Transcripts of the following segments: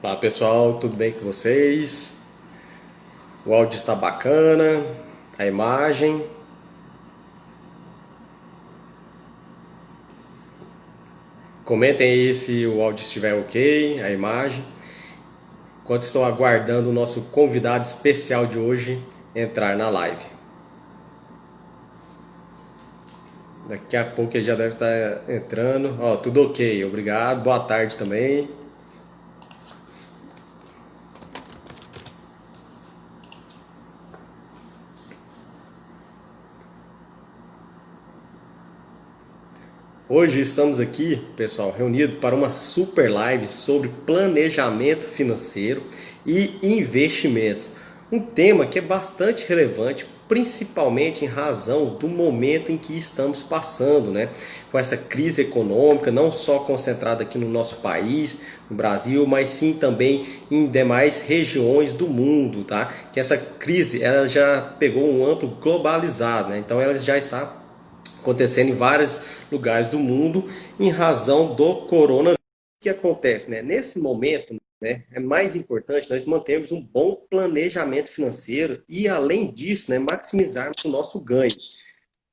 Olá pessoal, tudo bem com vocês? O áudio está bacana, a imagem. Comentem aí se o áudio estiver ok, a imagem. Enquanto estou aguardando o nosso convidado especial de hoje entrar na live. Daqui a pouco ele já deve estar entrando. Ó, tudo ok, obrigado. Boa tarde também. Hoje estamos aqui, pessoal, reunidos para uma super live sobre planejamento financeiro e investimentos. Um tema que é bastante relevante, principalmente em razão do momento em que estamos passando, né? Com essa crise econômica, não só concentrada aqui no nosso país, no Brasil, mas sim também em demais regiões do mundo, tá? Que essa crise ela já pegou um amplo globalizado, né? Então ela já está acontecendo em vários lugares do mundo em razão do coronavírus. O que acontece, né? Nesse momento, né, é mais importante nós mantermos um bom planejamento financeiro e, além disso, né, maximizarmos o nosso ganho.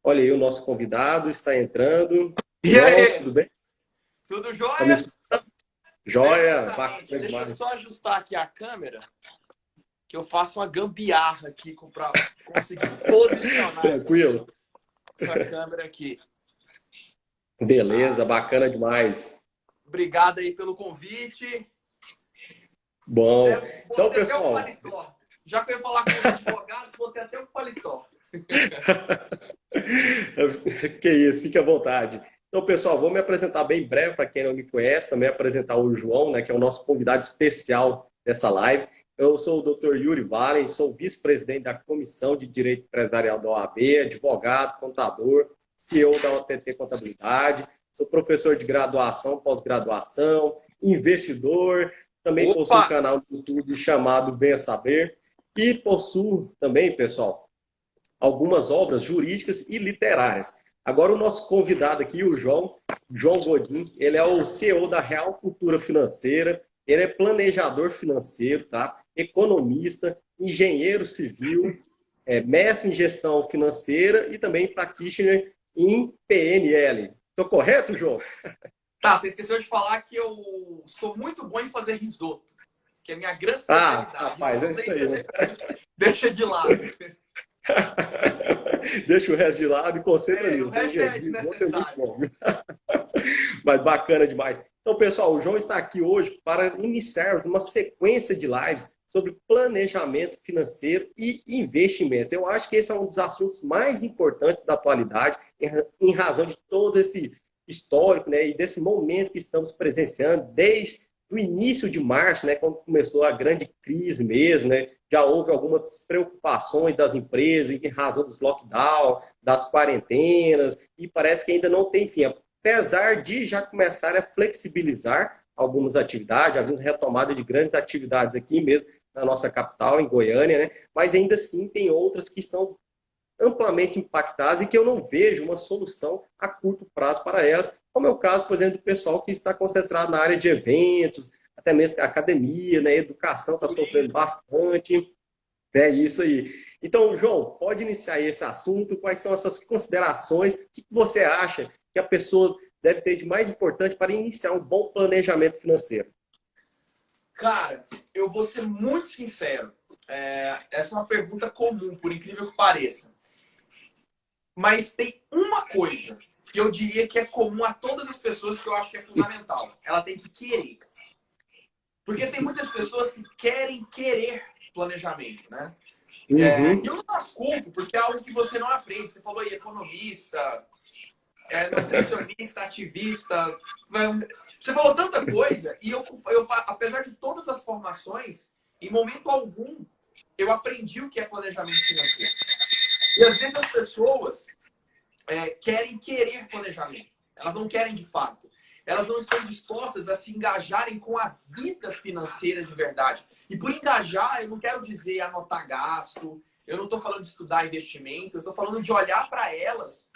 Olha aí, o nosso convidado está entrando. E João, tudo aí? bem? Tudo Tá me jóia? escutando? Joia, Perfeitamente. bacana Deixa eu demais. só ajustar aqui a câmera, que eu faço uma gambiarra aqui para conseguir posicionar Tranquilo? essa câmera aqui. Beleza, bacana demais. Obrigado aí pelo convite. Bom, então, Botei até o pessoal, paletó. Já que eu ia falar com os advogados, botei até o paletó. que isso, fique à vontade. Então, pessoal, vou me apresentar bem breve para quem não me conhece, também apresentar o João, né, que é o nosso convidado especial dessa live. Eu sou o Dr. Yuri Valen, sou vice-presidente da Comissão de Direito Empresarial da OAB, advogado, contador, CEO da OTT Contabilidade, sou professor de graduação, pós-graduação, investidor, também possuo um Opa! canal no YouTube chamado Bem a Saber e possuo também, pessoal, algumas obras jurídicas e literárias. Agora o nosso convidado aqui, o João Godin, ele é o CEO da Real Cultura Financeira, ele é planejador financeiro, tá? Economista, engenheiro civil, mestre em gestão financeira e também practitioner em PNL. Estou correto, João? Tá, você esqueceu de falar que eu sou muito bom em fazer risoto, que é a minha grande Ah, especialidade. Isso eu rapaz, não é sei isso se aí, né? você deixa de lado. Deixa o resto de lado e concentra É, o nisso. resto é Engenharia é muito desnecessário. bom. Mas bacana demais. Então, pessoal, o João está aqui hoje para iniciar uma sequência de lives sobre planejamento financeiro e investimentos. Eu acho que esse é um dos assuntos mais importantes da atualidade, em razão de todo esse histórico, né, e desse momento que estamos presenciando desde o início de março, né, quando começou a grande crise mesmo, né, já houve algumas preocupações das empresas em razão dos lockdowns, das quarentenas, e parece que ainda não tem fim. Apesar de já começar a flexibilizar algumas atividades, já vimos retomada de grandes atividades aqui mesmo na nossa capital, em Goiânia, né? Mas ainda assim tem outras que estão amplamente impactadas e que eu não vejo uma solução a curto prazo para elas, como é o caso, por exemplo, do pessoal que está concentrado na área de eventos, até mesmo a academia, né? A educação está sofrendo Turismo. bastante, é isso aí. Então, João, pode iniciar esse assunto. Quais são as suas considerações? O que você acha que a pessoa deve ter de mais importante para iniciar um bom planejamento financeiro? Cara, eu vou ser muito sincero. Essa é uma pergunta comum, por incrível que pareça. Mas tem uma coisa que eu diria que é comum a todas as pessoas que eu acho que é fundamental. Ela tem que querer. Porque tem muitas pessoas que querem querer planejamento, né? Uhum. Eu não as culpo, porque é algo que você não aprende. Você falou aí, economista, nutricionista, ativista. Você falou tanta coisa e apesar de todas as formações, em momento algum, eu aprendi o que é planejamento financeiro. E às vezes as pessoas querem querer planejamento. Elas não querem de fato. Elas não estão dispostas a se engajarem com a vida financeira de verdade. E por engajar, eu não quero dizer anotar gasto, eu não estou falando de estudar investimento, eu estou falando de olhar para elas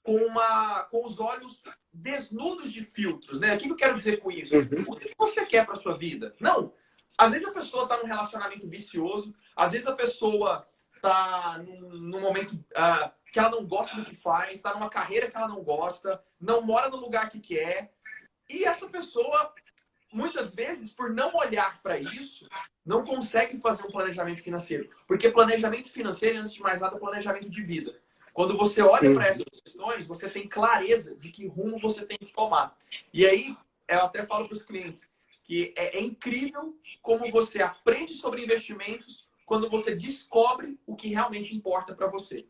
com os olhos desnudos de filtros, né? O que eu quero dizer com isso? O que você quer para sua vida? Não. Às vezes a pessoa está num relacionamento vicioso, às vezes a pessoa está num momento que ela não gosta do que faz, está numa carreira que ela não gosta, não mora no lugar que quer. E essa pessoa, muitas vezes, por não olhar para isso, não consegue fazer um planejamento financeiro. Porque planejamento financeiro, antes de mais nada, é planejamento de vida. Quando você olha para essas questões, você tem clareza de que rumo você tem que tomar. E aí, eu até falo para os clientes que é incrível como você aprende sobre investimentos quando você descobre o que realmente importa para você.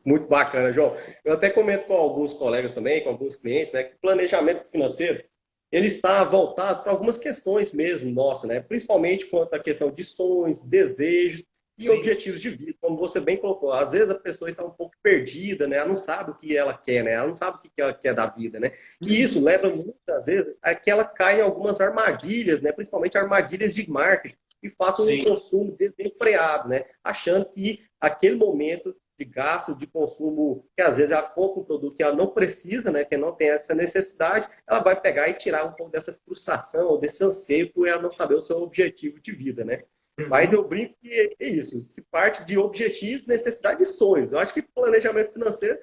Muito bacana, João. Eu até comento com alguns colegas também, com alguns clientes, né, que o planejamento financeiro ele está voltado para algumas questões mesmo, nossa, né? Principalmente quanto à questão de sonhos, desejos e Sim. objetivos de vida, como você bem colocou. Às vezes a pessoa está um pouco perdida, né? Ela não sabe o que ela quer, né? Ela não sabe o que ela quer da vida, né? E isso leva muitas vezes a que ela caia em algumas armadilhas, né? Principalmente armadilhas de marketing, e faça um consumo desenfreado, né? Achando que aquele momento de gasto, de consumo, que às vezes ela compra um produto que ela não precisa, né, que não tem essa necessidade, ela vai pegar e tirar um pouco dessa frustração ou desse anseio por ela não saber o seu objetivo de vida, né? Mas eu brinco que é isso, se parte de objetivos, necessidades e sonhos. Eu acho que planejamento financeiro,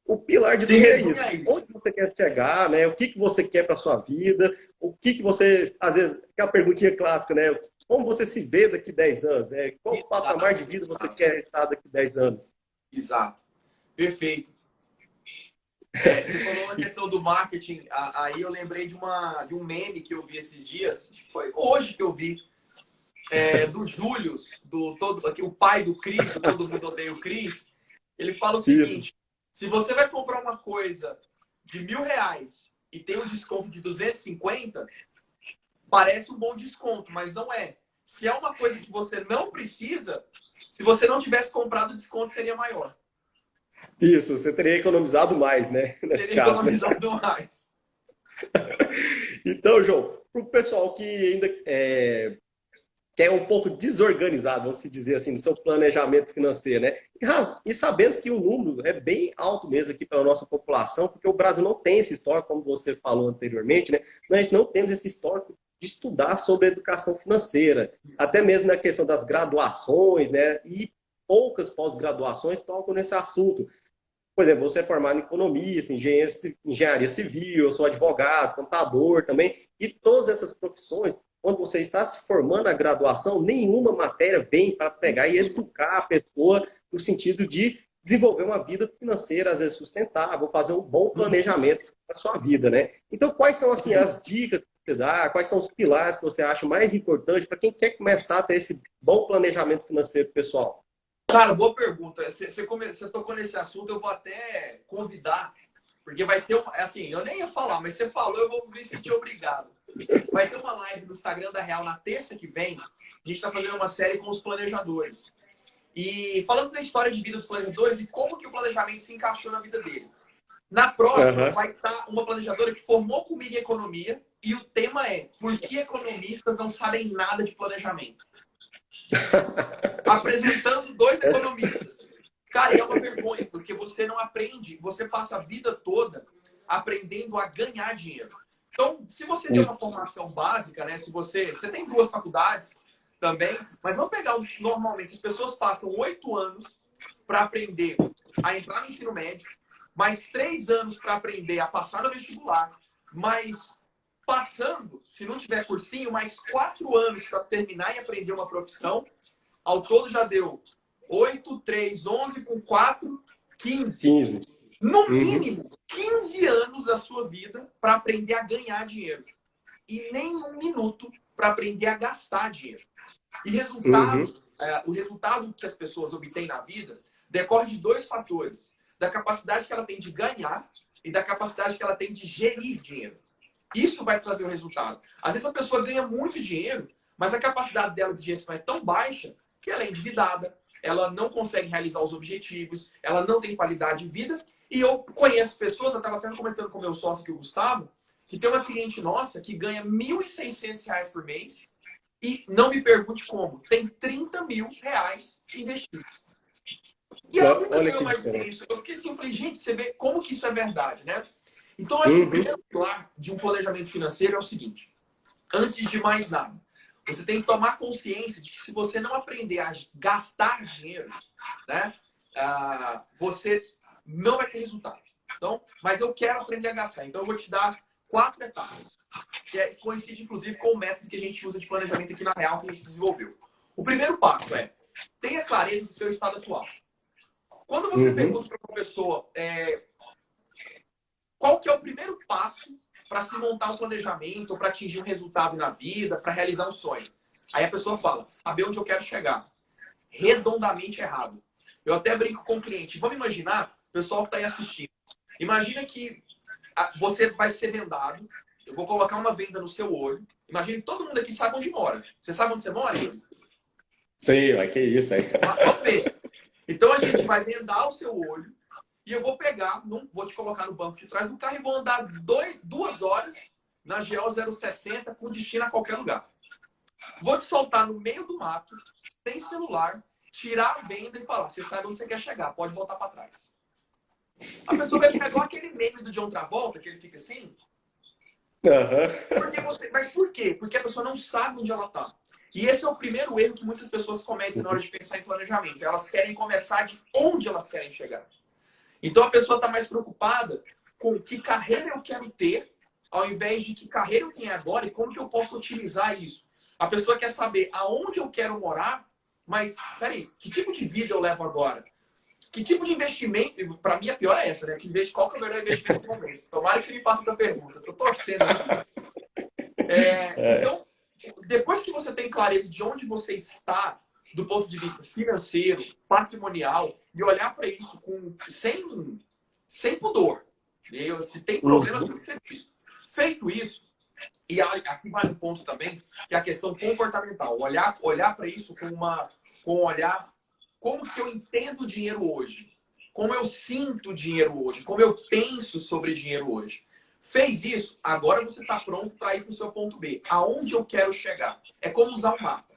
o pilar de tudo é isso. Onde você quer chegar, né? O que você quer para sua vida, o que você, às vezes, aquela perguntinha clássica, né? Como você se vê daqui 10 anos? Né? Qual patamar de vida você quer estar daqui 10 anos? Exato. Perfeito. Você falou na questão do marketing, aí eu lembrei de um meme que eu vi esses dias, acho que foi hoje que eu vi, do Július, o pai do Cris, do Todo Mundo Odeia o Cris. Ele fala o seguinte: se você vai comprar uma coisa de R$1.000 e tem um desconto de 250, parece um bom desconto, mas não é. Se é uma coisa que você não precisa, se você não tivesse comprado, o desconto seria maior. Isso, você teria economizado mais, né? Nesse caso, economizado mais. Então, João, para o pessoal que ainda que é um pouco desorganizado, vamos dizer assim, no seu planejamento financeiro, né? E sabemos que o número é bem alto mesmo aqui para a nossa população, porque o Brasil não tem esse histórico, como você falou anteriormente, né? Nós não temos esse histórico de estudar sobre educação financeira, até mesmo na questão das graduações, né? E poucas pós-graduações tocam nesse assunto. Por exemplo, você é formado em economia, engenharia civil, eu sou advogado, contador também, e todas essas profissões, quando você está se formando na graduação, nenhuma matéria vem para pegar e educar a pessoa no sentido de desenvolver uma vida financeira, às vezes sustentável, fazer um bom planejamento para a sua vida, né? Então, quais são assim, as dicas que você dá, quais são os pilares que você acha mais importantes para quem quer começar a ter esse bom planejamento financeiro pessoal? Cara, boa pergunta. Você tocou nesse assunto, eu vou até convidar, porque vai ter assim, eu nem ia falar, mas você falou, eu vou me sentir obrigado. Vai ter uma live no Instagram da Real na terça que vem. A gente está fazendo uma série com os planejadores. E falando da história de vida dos planejadores e como que o planejamento se encaixou na vida dele. Na próxima, vai estar uma planejadora que formou comigo em economia e o tema é: por que economistas não sabem nada de planejamento? Apresentando 2 economistas. Cara, e é uma vergonha, porque você não aprende, você passa a vida toda aprendendo a ganhar dinheiro. Então, se você tem uma formação básica, né? Se você tem 2 faculdades também, mas vamos pegar, normalmente, as pessoas passam 8 anos para aprender a entrar no ensino médio, mais 3 anos para aprender a passar no vestibular, mais passando, se não tiver cursinho, mais 4 anos para terminar e aprender uma profissão. Ao todo já deu 8, 3, 11 com 4, 15. No mínimo, 15 anos da sua vida para aprender a ganhar dinheiro. E nem 1 minuto para aprender a gastar dinheiro. E o resultado que as pessoas obtêm na vida decorre de 2 fatores. Da capacidade que ela tem de ganhar e da capacidade que ela tem de gerir dinheiro. Isso vai trazer o resultado. Às vezes a pessoa ganha muito dinheiro, mas a capacidade dela de gestão é tão baixa que ela é endividada, ela não consegue realizar os objetivos, ela não tem qualidade de vida. E eu conheço pessoas, eu estava até comentando com o meu sócio aqui, o Gustavo, que tem uma cliente nossa que ganha R$1.600 por mês e, não me pergunte como, tem R$30.000 investidos. E ela nunca Olha ganhou que mais do que diferente. isso. Eu fiquei assim, eu falei, gente, você vê como que isso é verdade, né? Então, eu acho que o primeiro pilar de um planejamento financeiro é o seguinte: antes de mais nada, você tem que tomar consciência de que se você não aprender a gastar dinheiro, né, você não vai ter resultado. Então, mas eu quero aprender a gastar. Então, eu vou te dar 4 etapas, que coincide, inclusive, com o método que a gente usa de planejamento aqui na Real, que a gente desenvolveu. O primeiro passo é: tenha clareza do seu estado atual. Quando você pergunta para uma pessoa qual que é o primeiro passo para se montar um planejamento, para atingir um resultado na vida, para realizar um sonho, aí a pessoa fala, saber onde eu quero chegar. Redondamente errado. Eu até brinco com o cliente. Vamos imaginar, o pessoal que está aí assistindo, imagina que você vai ser vendado, eu vou colocar uma venda no seu olho, imagina que todo mundo aqui sabe onde mora. Você sabe onde você mora, Yuri? Sei, mas que isso aí. Vamos ver. Então a gente vai vendar o seu olho e eu vou pegar, vou te colocar no banco de trás do carro e vou andar 2 horas na GO 060 com destino a qualquer lugar. Vou te soltar no meio do mato, sem celular, tirar a venda e falar, você sabe onde você quer chegar, pode voltar para trás. A pessoa vai ficar igual aquele meme do John Travolta, que ele fica assim. Mas por quê? Porque a pessoa não sabe onde ela está. E esse é o primeiro erro que muitas pessoas cometem na hora de pensar em planejamento. Elas querem começar de onde elas querem chegar. Então a pessoa está mais preocupada com que carreira eu quero ter, ao invés de que carreira eu tenho agora e como que eu posso utilizar isso. A pessoa quer saber aonde eu quero morar, mas, peraí, que tipo de vida eu levo agora? Que tipo de investimento? Para mim, a pior é essa, né? Qual que é o melhor investimento no momento? Tomara que você me faça essa pergunta. Eu tô torcendo aqui. Então, depois que você tem clareza de onde você está, do ponto de vista financeiro, patrimonial, e olhar para isso sem pudor. Se tem problema, tem que ser visto. Feito isso, e aqui vai um ponto também, que é a questão comportamental. Olhar para isso com um olhar, como que eu entendo o dinheiro hoje? Como eu sinto o dinheiro hoje? Como eu penso sobre dinheiro hoje? Fez isso, agora você está pronto para ir para o seu ponto B. Aonde eu quero chegar? É como usar um mapa.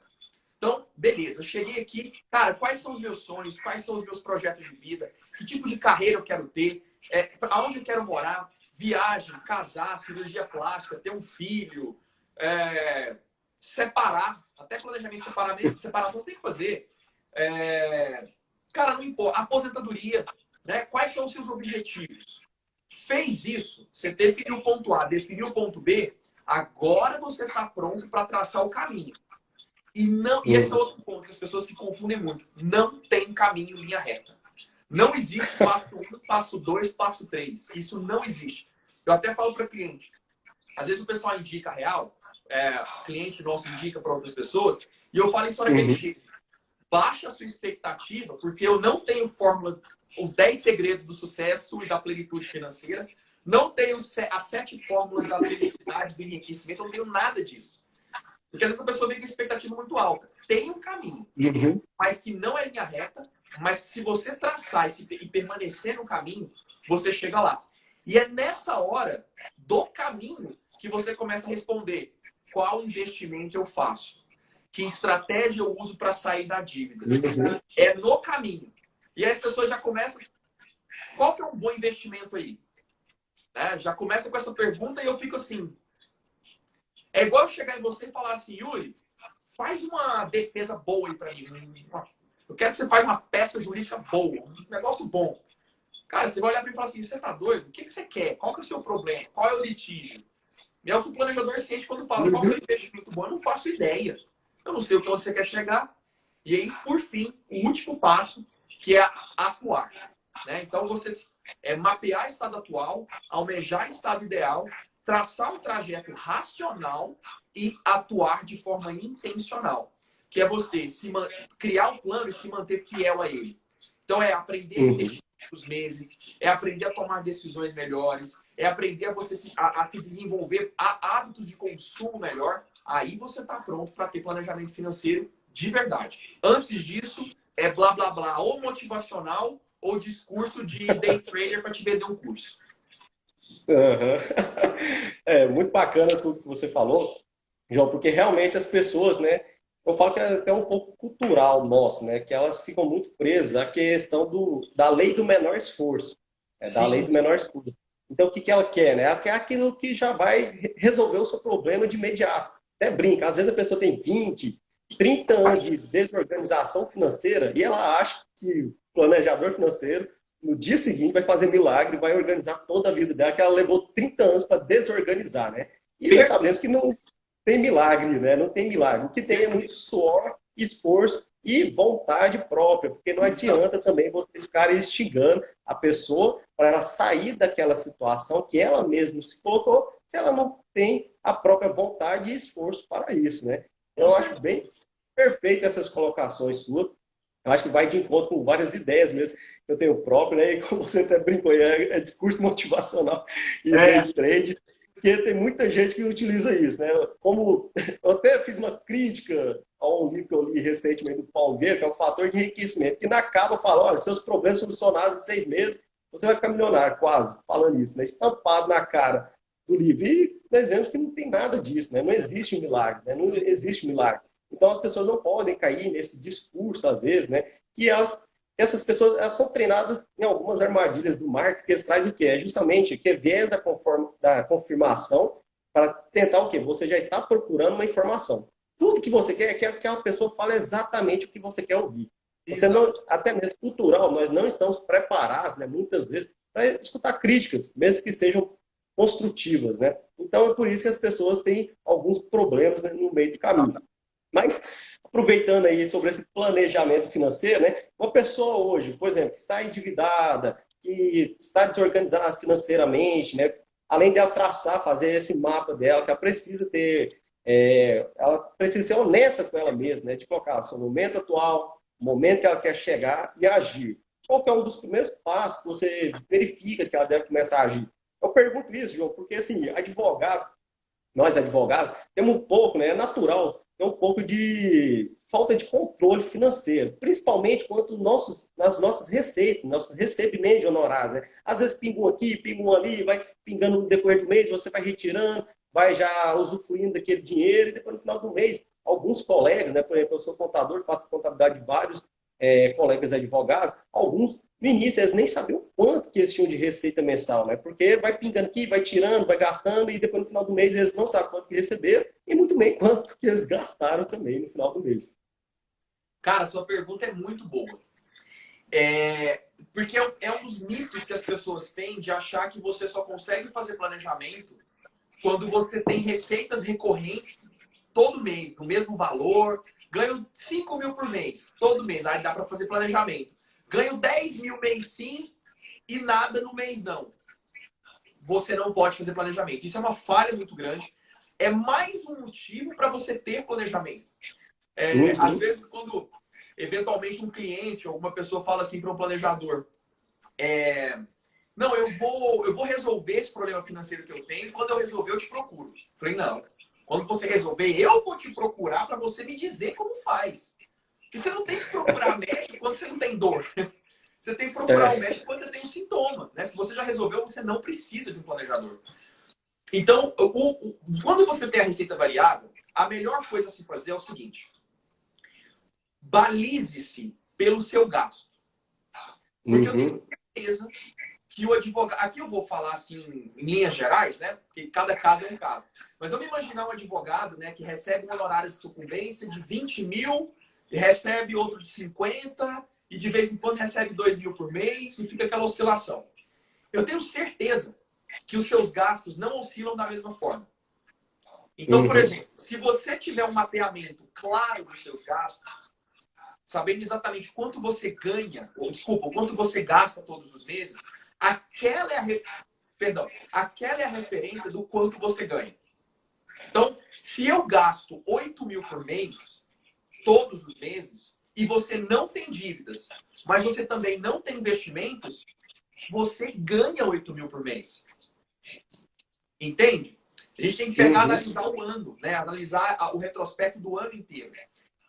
Então, beleza, eu cheguei aqui, cara, quais são os meus sonhos? Quais são os meus projetos de vida? Que tipo de carreira eu quero ter? Aonde eu quero morar? Viagem, casar, cirurgia plástica, ter um filho, separar, até planejamento de separação você tem que fazer. Cara, não importa. Aposentadoria, né? Quais são os seus objetivos? Fez isso, você definiu o ponto A, definiu o ponto B, agora você está pronto para traçar o caminho. E esse é outro ponto que as pessoas se confundem muito. Não tem caminho linha reta. Não existe passo 1, passo 2, passo 3. Isso não existe. Eu até falo para cliente. Às vezes o pessoal indica real, cliente nosso indica para outras pessoas, e eu falo isso para aquele jeito. Baixa a sua expectativa, porque eu não tenho fórmula, os 10 segredos do sucesso e da plenitude financeira. Não tenho as 7 fórmulas da felicidade, do enriquecimento. Eu não tenho nada disso. Porque às vezes a pessoa vem com expectativa muito alta. Tem um caminho, mas que não é linha reta, mas que se você traçar e permanecer no caminho, você chega lá. E é nessa hora do caminho que você começa a responder qual investimento eu faço, que estratégia eu uso para sair da dívida. É no caminho. E aí as pessoas já começam, qual que é um bom investimento aí? Né? Já começa com essa pergunta e eu fico assim, é igual eu chegar em você e falar assim, Yuri, faz uma defesa boa aí pra mim. Eu quero que você faça uma peça jurídica boa, um negócio bom. Cara, você vai olhar pra mim e falar assim, você tá doido? O que você quer? Qual que é o seu problema? Qual é o litígio? E é o que o planejador sente quando fala, qual que é o investimento bom? Eu não faço ideia. Eu não sei o que você quer chegar. E aí, por fim, o último passo, que é atuar. Né? Então, você mapear estado atual, almejar estado ideal, traçar um trajeto racional e atuar de forma intencional. Que é você criar um plano e se manter fiel a ele. Então, é aprender a investir os meses, é aprender a tomar decisões melhores, é aprender a se desenvolver hábitos de consumo melhor. Aí você está pronto para ter planejamento financeiro de verdade. Antes disso, é blá, blá, blá, ou motivacional ou discurso de day trader para te vender um curso. É muito bacana tudo que você falou, João, porque realmente as pessoas, né, eu falo que é até um pouco cultural nosso, né? Que elas ficam muito presas à questão da lei do menor esforço, da lei Sim, do menor esforço. Então, o que ela quer, né? Ela quer aquilo que já vai resolver o seu problema de imediato. Até brinca, às vezes a pessoa tem 20, 30 anos de desorganização financeira e ela acha que o planejador financeiro, no dia seguinte, vai fazer milagre, vai organizar toda a vida dela, que ela levou 30 anos para desorganizar, né? E nós sabemos perfeito. que não tem milagre, né? Não tem milagre. O que tem é muito Perfeito. suor, esforço e vontade própria, porque não adianta também você ficar instigando a pessoa para ela sair daquela situação que ela mesma se colocou, se ela não tem a própria vontade e esforço para isso, né? Com Então, eu acho certeza. bem perfeito essas colocações suas. Eu acho que vai de encontro com várias ideias mesmo. Eu tenho próprio, né? E como você até brincou, é discurso motivacional e É, day trade, porque tem muita gente que utiliza isso, né? Como eu até fiz uma crítica a um livro que eu li recentemente do Paulo Vieira, que é o Fator de Enriquecimento, que na capa fala, olha, seus problemas solucionados em 6 meses, você vai ficar milionário, quase, falando isso, né? Estampado na cara do livro. E nós vemos que não tem nada disso, né? Não existe um milagre, né? Não existe um milagre. Então as pessoas não podem cair nesse discurso, às vezes, né? Que essas pessoas elas são treinadas em algumas armadilhas do marketing, que eles trazem o quê? É justamente que é viés da confirmação para tentar o quê? Você já está procurando uma informação. Tudo que você quer é que aquela pessoa fale exatamente o que você quer ouvir. Você não, exato. até mesmo cultural, nós não estamos preparados, né, muitas vezes, para escutar críticas, mesmo que sejam construtivas, né? Então é por isso que as pessoas têm alguns problemas, né, no meio do caminho. Mas, aproveitando aí sobre esse planejamento financeiro, né? Uma pessoa hoje, por exemplo, que está endividada, que está desorganizada financeiramente, né? Além dela traçar, fazer esse mapa dela, que ela precisa ter, ela precisa ser honesta com ela mesma, né? De colocar o seu momento atual, o momento que ela quer chegar e agir. Qual que é um dos primeiros passos que você verifica que ela deve começar a agir? Eu pergunto isso, João, porque assim, advogado, nós advogados, temos um pouco, né, é natural, tem um pouco de falta de controle financeiro, principalmente quanto nas nossas receitas, nossos recebimentos de honorários. Né? Às vezes pinga um aqui, pinga um ali, vai pingando no decorrer do mês, você vai retirando, vai já usufruindo daquele dinheiro, e depois no final do mês, alguns colegas, né, por exemplo, eu sou contador, faço contabilidade de vários colegas advogados, alguns no início eles nem sabiam quanto que eles tinham de receita mensal, né? Porque vai pingando aqui, vai tirando, vai gastando e depois no final do mês eles não sabem quanto que receberam e muito bem quanto que eles gastaram também no final do mês. Cara, sua pergunta é muito boa. Porque é um dos mitos que as pessoas têm de achar que você só consegue fazer planejamento quando você tem receitas recorrentes todo mês, no mesmo valor. Ganho 5 mil por mês, todo mês. Aí dá para fazer planejamento. Ganho 10 mil mês sim e nada no mês não. Você não pode fazer planejamento. Isso é uma falha muito grande. É mais um motivo para você ter planejamento. Às Uhum. vezes, quando eventualmente um cliente ou alguma pessoa fala assim para um planejador, não, eu vou resolver esse problema financeiro que eu tenho, quando eu resolver eu te procuro. Eu falei, não, quando você resolver, eu vou te procurar para você me dizer como faz. Porque você não tem que procurar médico quando você não tem dor. Você tem que procurar o É. médico quando você tem um sintoma. Né? Se você já resolveu, você não precisa de um planejador. Então, quando você tem a receita variável, a melhor coisa a se fazer é o seguinte: balize-se pelo seu gasto. Porque eu tenho Uhum. certeza que o advogado. Aqui eu vou falar assim, em linhas gerais, né? Porque cada caso é um caso. Mas vamos imaginar um advogado, né, que recebe um honorário de sucumbência de 20 mil, e recebe outro de 50, e de vez em quando recebe 2 mil por mês, e fica aquela oscilação. Eu tenho certeza que os seus gastos não oscilam da mesma forma. Então, por Uhum. exemplo, se você tiver um mapeamento claro dos seus gastos, sabendo exatamente quanto você ganha, ou desculpa, quanto você gasta todos os meses, aquela é aquela é a referência do quanto você ganha. Então, se eu gasto 8 mil por mês, todos os meses, e você não tem dívidas, mas você também não tem investimentos, você ganha 8 mil por mês. Entende? A gente tem que pegar, Uhum. analisar o ano, né? Analisar o retrospecto do ano inteiro.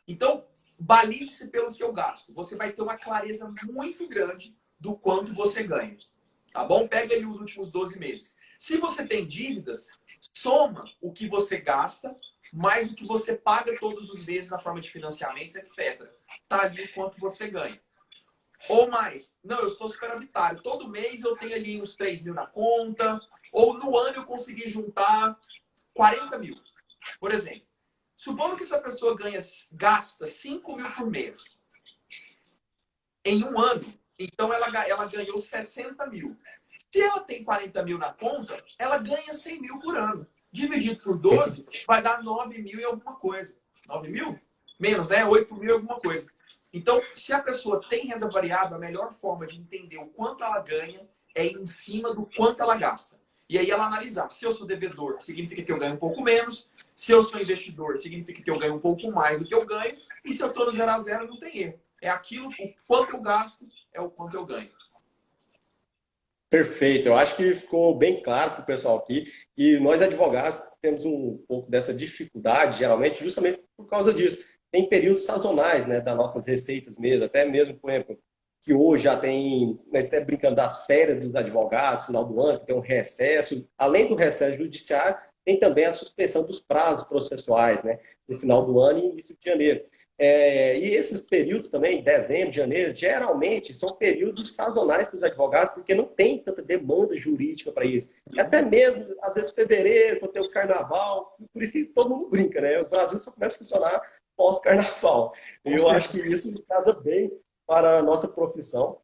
Então, balize-se pelo seu gasto. Você vai ter uma clareza muito grande do quanto você ganha. Tá bom? Pega ali os últimos 12 meses. Se você tem dívidas, soma o que você gasta mais o que você paga todos os meses na forma de financiamentos, etc. Tá ali o quanto você ganha. Ou mais, não, eu sou superavitário. Todo mês eu tenho ali uns 3 mil na conta, ou no ano eu consegui juntar 40 mil. Por exemplo, supondo que essa pessoa gasta 5 mil por mês em um ano, então ela ganhou 60 mil. Se ela tem 40 mil na conta, ela ganha 100 mil por ano. Dividido por 12, vai dar 9 mil e alguma coisa. 9 mil? Menos, né? 8 mil e alguma coisa. Então, se a pessoa tem renda variável, a melhor forma de entender o quanto ela ganha é em cima do quanto ela gasta. E aí ela analisar, se eu sou devedor, significa que eu ganho um pouco menos. Se eu sou investidor, significa que eu ganho um pouco mais do que eu ganho. E se eu estou no 0 a 0, não tem erro. É aquilo, o quanto eu gasto, é o quanto eu ganho. Perfeito, eu acho que ficou bem claro para o pessoal aqui. E nós, advogados, temos um pouco dessa dificuldade, geralmente, justamente por causa disso. Tem períodos sazonais, né, das nossas receitas mesmo, até mesmo, por exemplo, que hoje já tem, nós estamos brincando das férias dos advogados, final do ano, que tem um recesso. Além do recesso judiciário, tem também a suspensão dos prazos processuais, né, no final do ano e início de janeiro. E esses períodos também, dezembro, janeiro, geralmente são períodos sazonais para os advogados, porque não tem tanta demanda jurídica para isso. E até mesmo, às vezes, fevereiro, quando tem o carnaval, por isso que todo mundo brinca, né? O Brasil só começa a funcionar pós-carnaval. E eu acho que isso casa bem para a nossa profissão.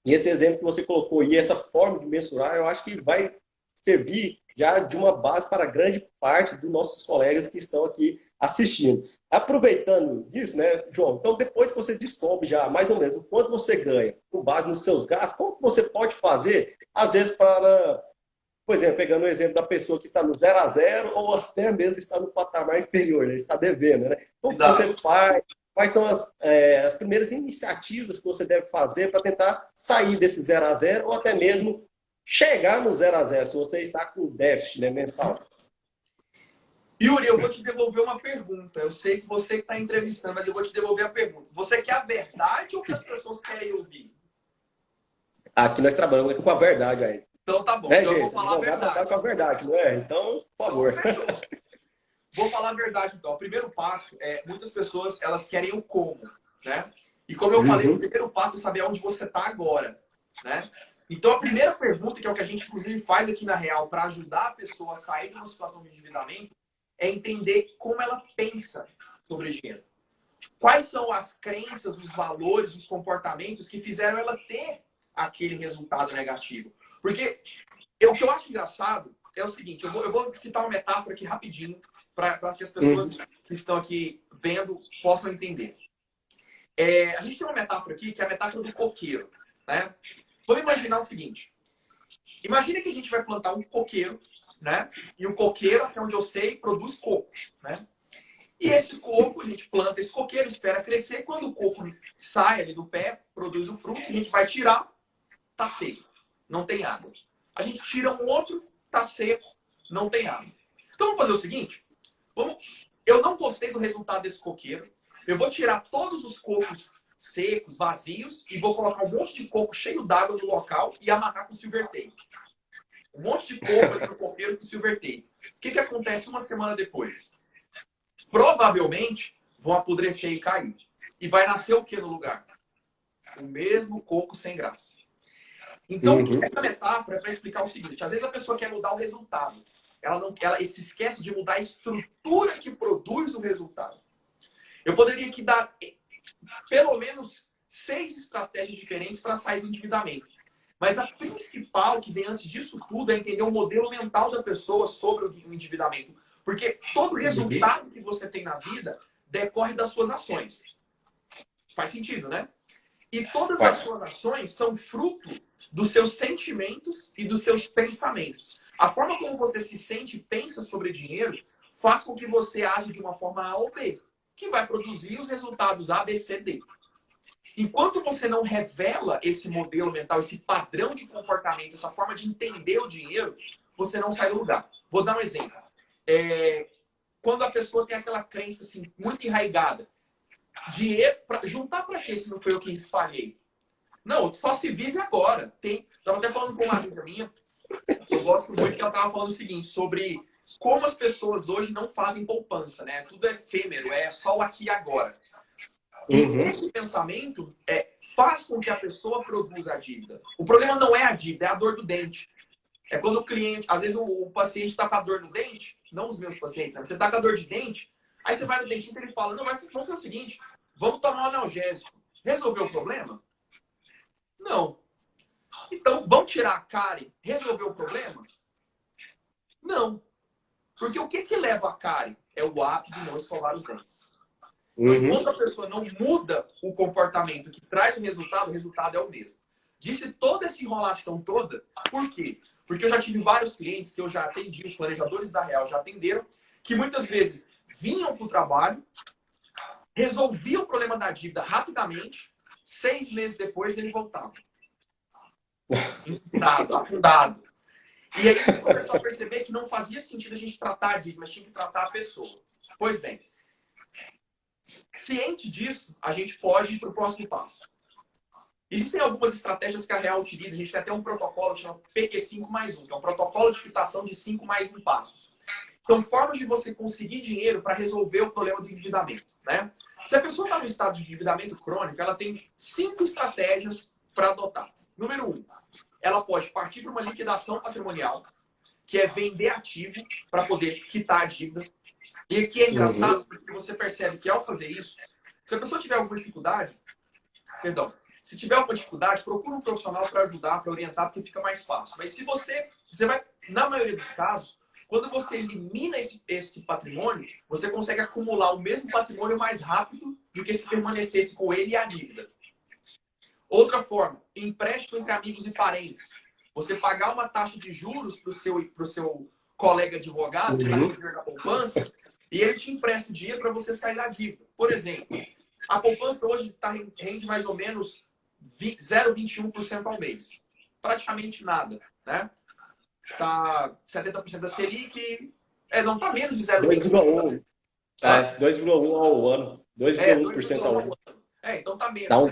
E esse exemplo que você colocou e essa forma de mensurar, eu acho que vai servir já de uma base para grande parte dos nossos colegas que estão aqui assistindo. Aproveitando isso, né, João? Então, depois que você descobre já mais ou menos o quanto você ganha com base nos seus gastos, como você pode fazer, às vezes, para, por exemplo, pegando o exemplo da pessoa que está no 0 a 0 ou até mesmo está no patamar inferior, né, está devendo, né? Como você faz? Quais são as primeiras iniciativas que você deve fazer para tentar sair desse 0 a 0 ou até mesmo chegar no 0 a 0 se você está com déficit, né, mensal? Yuri, eu vou te devolver uma pergunta. Eu sei que você que está entrevistando, mas eu vou te devolver a pergunta. Você quer a verdade ou que as pessoas querem ouvir? Aqui nós trabalhamos com a verdade aí. Então tá bom, Né, então gente? eu vou falar a verdade. Com a verdade, não é? Então, por favor. Então, vou falar a verdade, então. O primeiro passo é, muitas pessoas, elas querem o como, né? E como eu falei, o primeiro passo é saber onde você está agora, né? Então, a primeira pergunta, que é o que a gente, inclusive, faz aqui na Real para ajudar a pessoa a sair de uma situação de endividamento, é entender como ela pensa sobre dinheiro. Quais são as crenças, os valores, os comportamentos que fizeram ela ter aquele resultado negativo. Porque o que eu acho engraçado é o seguinte, eu vou citar uma metáfora aqui rapidinho para que as pessoas que estão aqui vendo possam entender. A gente tem uma metáfora aqui, que é a metáfora do coqueiro, né? Vamos imaginar o seguinte. Imagina que a gente vai plantar um coqueiro, né? E o coqueiro, até onde eu sei, produz coco, né? E esse coco, a gente planta esse coqueiro, espera crescer. Quando o coco sai ali do pé, produz o fruto, a gente vai tirar, tá seco, não tem água. A gente tira um outro, tá seco, não tem água. Então vamos fazer o seguinte, eu não gostei do resultado desse coqueiro, eu vou tirar todos os cocos secos, vazios, e vou colocar um monte de coco cheio d'água no local e amarrar com silver tape. Um monte de coco ali no coqueiro com silver tape. O que acontece uma semana depois? Provavelmente vão apodrecer e cair. E vai nascer o que no lugar? O mesmo coco sem graça. Então, essa metáfora é para explicar o seguinte. Às vezes a pessoa quer mudar o resultado. Ela se esquece de mudar a estrutura que produz o resultado. Eu poderia aqui dar pelo menos 6 estratégias diferentes para sair do endividamento. Mas a principal que vem antes disso tudo é entender o modelo mental da pessoa sobre o endividamento. Porque todo resultado que você tem na vida decorre das suas ações. Faz sentido, né? E todas as suas ações são fruto dos seus sentimentos e dos seus pensamentos. A forma como você se sente e pensa sobre dinheiro faz com que você age de uma forma A ou B, que vai produzir os resultados A, B, C, D. Enquanto você não revela esse modelo mental, esse padrão de comportamento, essa forma de entender o dinheiro, você não sai do lugar. Vou dar um exemplo. Quando a pessoa tem aquela crença assim, muito enraigada, dinheiro, juntar para quê se não foi eu que espalhei? Não, só se vive agora. Estava até falando com uma amiga minha, eu gosto muito, que ela estava falando o seguinte, sobre como as pessoas hoje não fazem poupança, né? Tudo é efêmero, é só o aqui e agora. E esse pensamento faz com que a pessoa produza a dívida. O problema não é a dívida, é a dor do dente. É quando o cliente, às vezes o paciente está com a dor no dente, não os meus pacientes, né? Você está com a dor de dente, aí você vai no dentista e ele fala, não, vamos fazer o seguinte, vamos tomar um analgésico. Resolveu o problema? Não. Então, vamos tirar a cárie? Resolveu o problema? Não. Porque o que leva a cárie? É o hábito de não escovar os dentes. Então, enquanto a pessoa não muda o comportamento que traz o resultado é o mesmo. Disse toda essa enrolação toda, por quê? Porque eu já tive vários clientes que eu já atendi, os planejadores da Real já atenderam, que muitas vezes vinham para o trabalho, resolviam o problema da dívida rapidamente, 6 meses depois ele voltava. Endividado, afundado. E aí a gente começou a perceber que não fazia sentido a gente tratar a dívida, mas tinha que tratar a pessoa. Pois bem, ciente disso, a gente pode ir para o próximo passo. Existem algumas estratégias que a Real utiliza, a gente tem até um protocolo chamado PQ5+1, que é um protocolo de quitação de 5+1 passos. São formas de você conseguir dinheiro para resolver o problema do endividamento, né? Se a pessoa está no estado de endividamento crônico, ela tem 5 estratégias para adotar. Número 1, ela pode partir para uma liquidação patrimonial, que é vender ativo para poder quitar a dívida. E aqui é engraçado, porque você percebe que ao fazer isso, se a pessoa tiver alguma dificuldade, se tiver alguma dificuldade, procura um profissional para ajudar, para orientar, porque fica mais fácil. Mas se você vai, na maioria dos casos, quando você elimina esse patrimônio, você consegue acumular o mesmo patrimônio mais rápido do que se permanecesse com ele e a dívida. Outra forma, empréstimo entre amigos e parentes. Você pagar uma taxa de juros para o seu colega advogado, que está no dinheiro da poupança, e ele te empresta o dinheiro para você sair da dívida. Por exemplo, a poupança hoje rende mais ou menos 0,21% ao mês. Praticamente nada, né? Tá 70% da Selic, não tá menos de 0,21%. 2,1 ao ano. 2,1% ao ano. Então tá menos. Dá um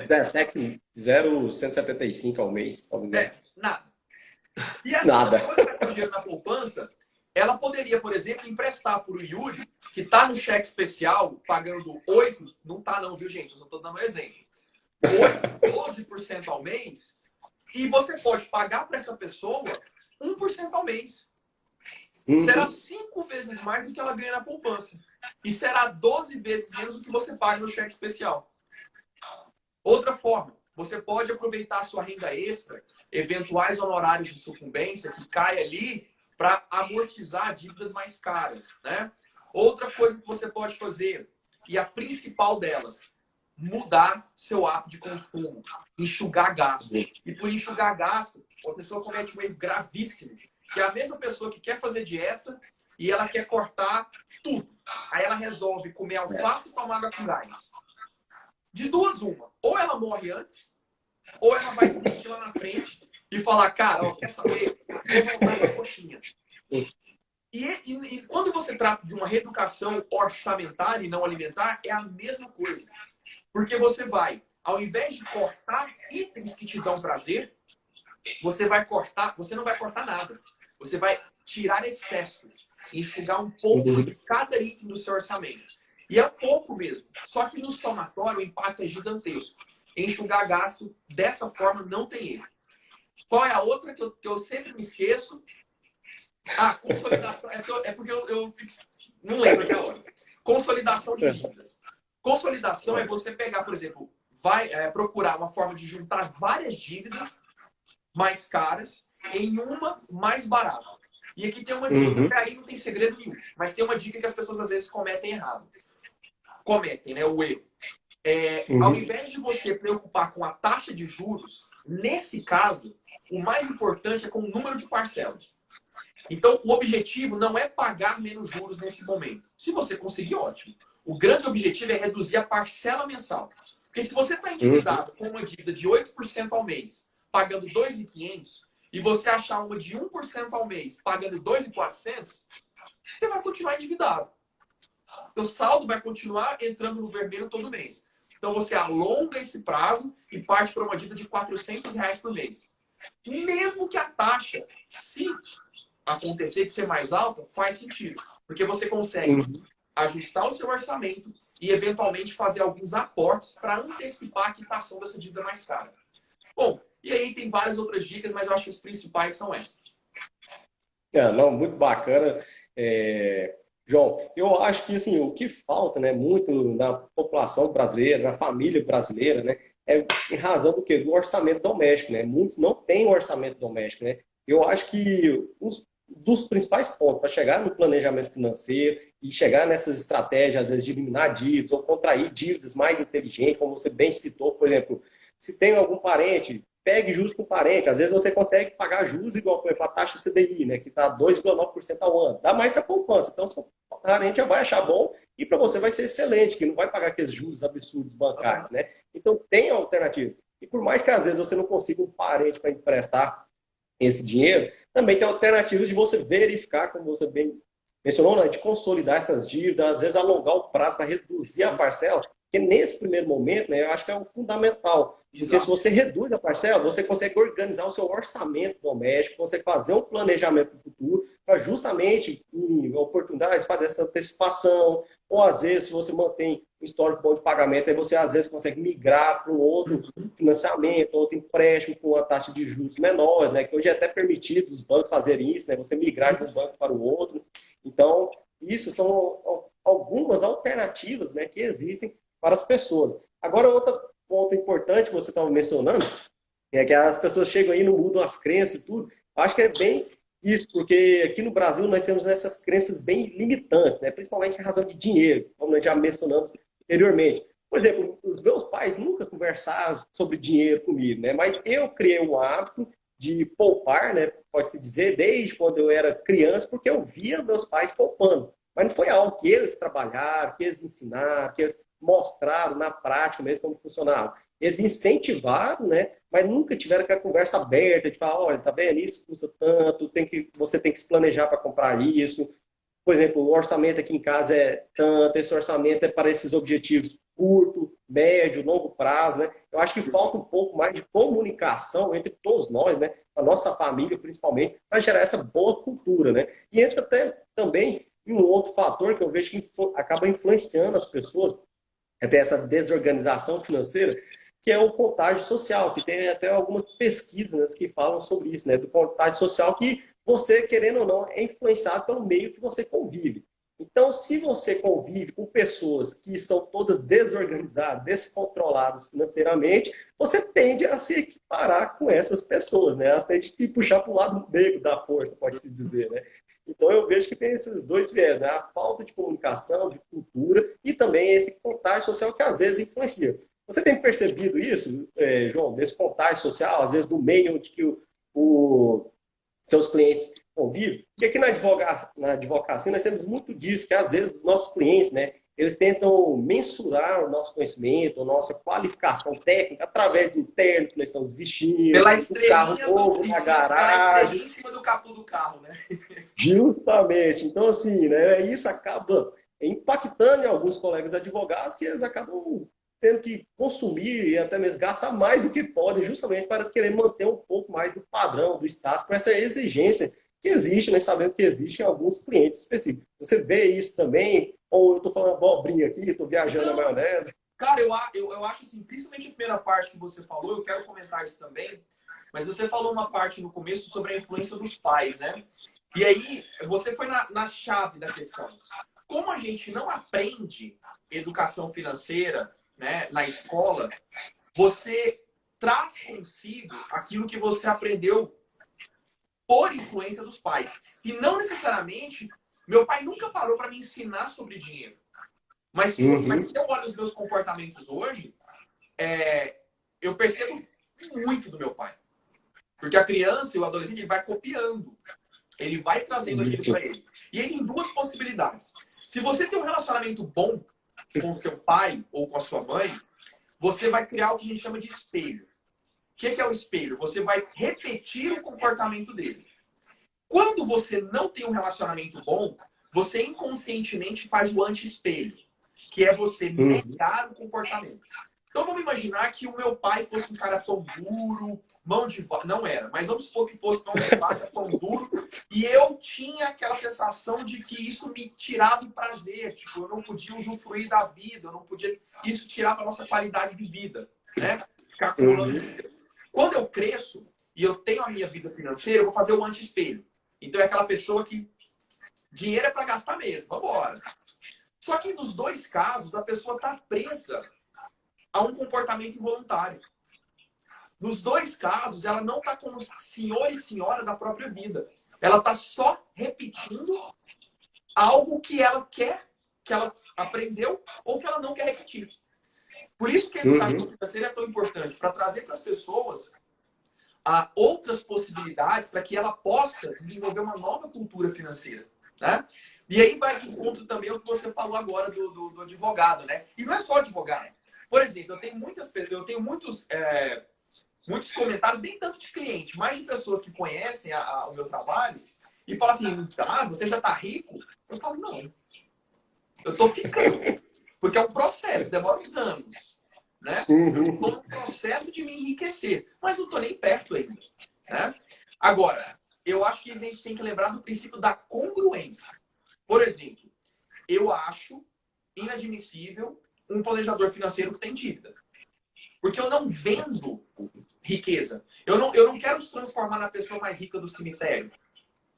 0,175 ao mês. Nada. E essa pessoa que vai com dinheiro na poupança, ela poderia, por exemplo, emprestar para o Yuri, que está no cheque especial, pagando 8%, não tá não, viu, gente? Eu só estou dando um exemplo. 12% ao mês, e você pode pagar para essa pessoa 1% ao mês. Será 5 vezes mais do que ela ganha na poupança. E será 12 vezes menos do que você paga no cheque especial. Outra forma, você pode aproveitar a sua renda extra, eventuais honorários de sucumbência que cai ali para amortizar dívidas mais caras, né? Outra coisa que você pode fazer, e a principal delas, mudar seu hábito de consumo, enxugar gasto. E por enxugar gasto, a pessoa comete um erro gravíssimo, que é a mesma pessoa que quer fazer dieta e ela quer cortar tudo. Aí ela resolve comer alface e tomar água com gás. De duas, uma. Ou ela morre antes, ou ela vai desistir lá na frente e falar, cara, quer saber? Vou voltar pra coxinha. E quando você trata de uma reeducação orçamentária e não alimentar, é a mesma coisa. Porque você vai, ao invés de cortar itens que te dão prazer, você não vai cortar nada. Você vai tirar excessos, enxugar um pouco de cada item do seu orçamento. E é pouco mesmo. Só que no somatório o impacto é gigantesco. Enxugar gasto dessa forma não tem erro. Qual é a outra que eu sempre me esqueço? Consolidação. É porque eu não lembro aquela hora. Consolidação de dívidas. Consolidação é você pegar, por exemplo, procurar uma forma de juntar várias dívidas mais caras em uma mais barata. E aqui tem uma dica, que aí não tem segredo nenhum, mas tem uma dica que as pessoas às vezes cometem errado. Né? O erro. Ao invés de você preocupar com a taxa de juros, nesse caso, o mais importante é com o número de parcelas. Então, o objetivo não é pagar menos juros nesse momento. Se você conseguir, ótimo. O grande objetivo é reduzir a parcela mensal. Porque se você está endividado com uma dívida de 8% ao mês, pagando 2.500, e você achar uma de 1% ao mês, pagando 2.400, você vai continuar endividado. Seu saldo vai continuar entrando no vermelho todo mês. Então, você alonga esse prazo e parte para uma dívida de R$ 400 por mês. Mesmo que a taxa, se acontecer de ser mais alta, faz sentido. Porque você consegue ajustar o seu orçamento e, eventualmente, fazer alguns aportes para antecipar a quitação dessa dívida mais cara. Bom, e aí tem várias outras dicas, mas eu acho que as principais são essas. Não, muito bacana. João, eu acho que assim, o que falta, né, muito na população brasileira, na família brasileira, né, é em razão do quê? Do orçamento doméstico, né? Muitos não têm orçamento doméstico, né? Eu acho que dos principais pontos para chegar no planejamento financeiro e chegar nessas estratégias, às vezes, de eliminar dívidas ou contrair dívidas mais inteligentes, como você bem citou, por exemplo, se tem algum parente, pegue juros com o parente. Às vezes você consegue pagar juros igual, por exemplo, a taxa CDI, né, que está 2,9% ao ano. Dá mais que a poupança. Então, seu parente já vai achar bom e para você vai ser excelente, que não vai pagar aqueles juros absurdos bancários, né? Então, tem alternativa. E por mais que às vezes você não consiga um parente para emprestar esse dinheiro, também tem alternativas de você verificar, como você bem mencionou, né, de consolidar essas dívidas, às vezes alongar o prazo para reduzir a parcela, porque nesse primeiro momento, né, eu acho que é o fundamental. Porque se você reduz a parcela, você consegue organizar o seu orçamento doméstico, consegue fazer um planejamento do futuro para justamente, em oportunidades, fazer essa antecipação. Ou às vezes, se você mantém um histórico bom de pagamento, aí você às vezes consegue migrar para um outro financiamento, outro empréstimo com uma taxa de juros menores, né? Que hoje é até permitido os bancos fazerem isso, né? Você migrar de um banco para o outro. Então, isso são algumas alternativas, né, que existem para as pessoas. Agora, outro ponto importante que você estava mencionando é que as pessoas chegam aí e não mudam as crenças e tudo. Acho que é bem isso, porque aqui no Brasil nós temos essas crenças bem limitantes, né? Principalmente em razão de dinheiro, como nós já mencionamos anteriormente. Por exemplo, os meus pais nunca conversaram sobre dinheiro comigo, né? Mas eu criei um hábito de poupar, né? Pode-se dizer, desde quando eu era criança, porque eu via meus pais poupando. Mas não foi algo que eles trabalharam, que eles ensinaram, que eles mostraram na prática mesmo como funcionava. Eles incentivaram, né? Mas nunca tiveram aquela conversa aberta de falar, olha, tá vendo? Isso custa tanto, você tem que se planejar para comprar isso. Por exemplo, o orçamento aqui em casa é tanto, esse orçamento é para esses objetivos curto, médio, longo prazo, né? Eu acho que falta um pouco mais de comunicação entre todos nós, né? A nossa família, principalmente, para gerar essa boa cultura, né? E entra até também em um outro fator que eu vejo que acaba influenciando as pessoas, até essa desorganização financeira, que é o contágio social, que tem até algumas pesquisas que falam sobre isso, né? Do contágio social que você, querendo ou não, é influenciado pelo meio que você convive. Então, se você convive com pessoas que são todas desorganizadas, descontroladas financeiramente, você tende a se equiparar com essas pessoas, né? Elas tendem a te puxar para o lado negro da força, pode-se dizer, né? Então, eu vejo que tem esses dois viés, né? A falta de comunicação, de cultura e também esse contágio social que às vezes influencia. Você tem percebido isso, João, desse contágio social, às vezes do meio onde que seus clientes convivem? Porque aqui na advocacia nós temos muito disso, que às vezes nossos clientes, né, eles tentam mensurar o nosso conhecimento, a nossa qualificação técnica através do terno que nós estamos vestindo, Pela do carro estrelinha novo na garagem. em cima do capô do carro, né? Justamente. Então, assim, né, isso acaba impactando em alguns colegas advogados que eles acabam tendo que consumir e até mesmo gastar mais do que podem, justamente para querer manter um pouco mais do padrão, do status, com essa exigência que existe, né, sabendo que existe em alguns clientes específicos. Você vê isso também? Ou eu estou falando abobrinha aqui, estou viajando na maionese? Cara, eu acho assim, principalmente a primeira parte que você falou, eu quero comentar isso também, mas você falou uma parte no começo sobre a influência dos pais, né? E aí, você foi na chave da questão. Como a gente não aprende educação financeira, né, na escola, você traz consigo aquilo que você aprendeu por influência dos pais. E não necessariamente, meu pai nunca parou para me ensinar sobre dinheiro. Mas se eu olho os meus comportamentos hoje, eu percebo muito do meu pai. Porque a criança e o adolescente, ele vai copiando. Ele vai trazendo aquilo para ele. E aí tem duas possibilidades. Se você tem um relacionamento bom com o seu pai ou com a sua mãe, você vai criar o que a gente chama de espelho. O que é o espelho? Você vai repetir o comportamento dele. Quando você não tem um relacionamento bom, você inconscientemente faz o anti-espelho, que é você negar o comportamento. Então vamos imaginar que o meu pai fosse um cara tão duro, mão de vaca, não era, mas vamos supor que fosse mão de vaca, tão duro, E eu tinha aquela sensação de que isso me tirava o prazer. Tipo, eu não podia usufruir da vida, eu não podia... Isso tirava a nossa qualidade de vida, né? Ficar acumulando dinheiro. Quando eu cresço e eu tenho a minha vida financeira, eu vou fazer o anti-espelho. Então é aquela pessoa que dinheiro é para gastar mesmo, vambora. Só que nos dois casos, a pessoa está presa a um comportamento involuntário. Nos dois casos, ela não está como senhor e senhora da própria vida. Ela está só repetindo algo que ela quer, que ela aprendeu ou que ela não quer repetir. Por isso que a educação financeira é tão importante, para trazer para as pessoas outras possibilidades para que ela possa desenvolver uma nova cultura financeira. Né? E aí vai de encontro também o que você falou agora do advogado. Né? E não é só advogado. Por exemplo, eu tenho muitos comentários, nem tanto de cliente, mas de pessoas que conhecem o meu trabalho e falam assim, você já está rico? Eu falo, não. Eu estou ficando. Porque é um processo, demora uns anos. Né? Eu estou no processo de me enriquecer, mas não estou nem perto ainda. Né? Agora, eu acho que a gente tem que lembrar do princípio da congruência. Por exemplo, eu acho inadmissível um planejador financeiro que tem dívida. Porque eu não vendo riqueza. Eu não quero se transformar na pessoa mais rica do cemitério.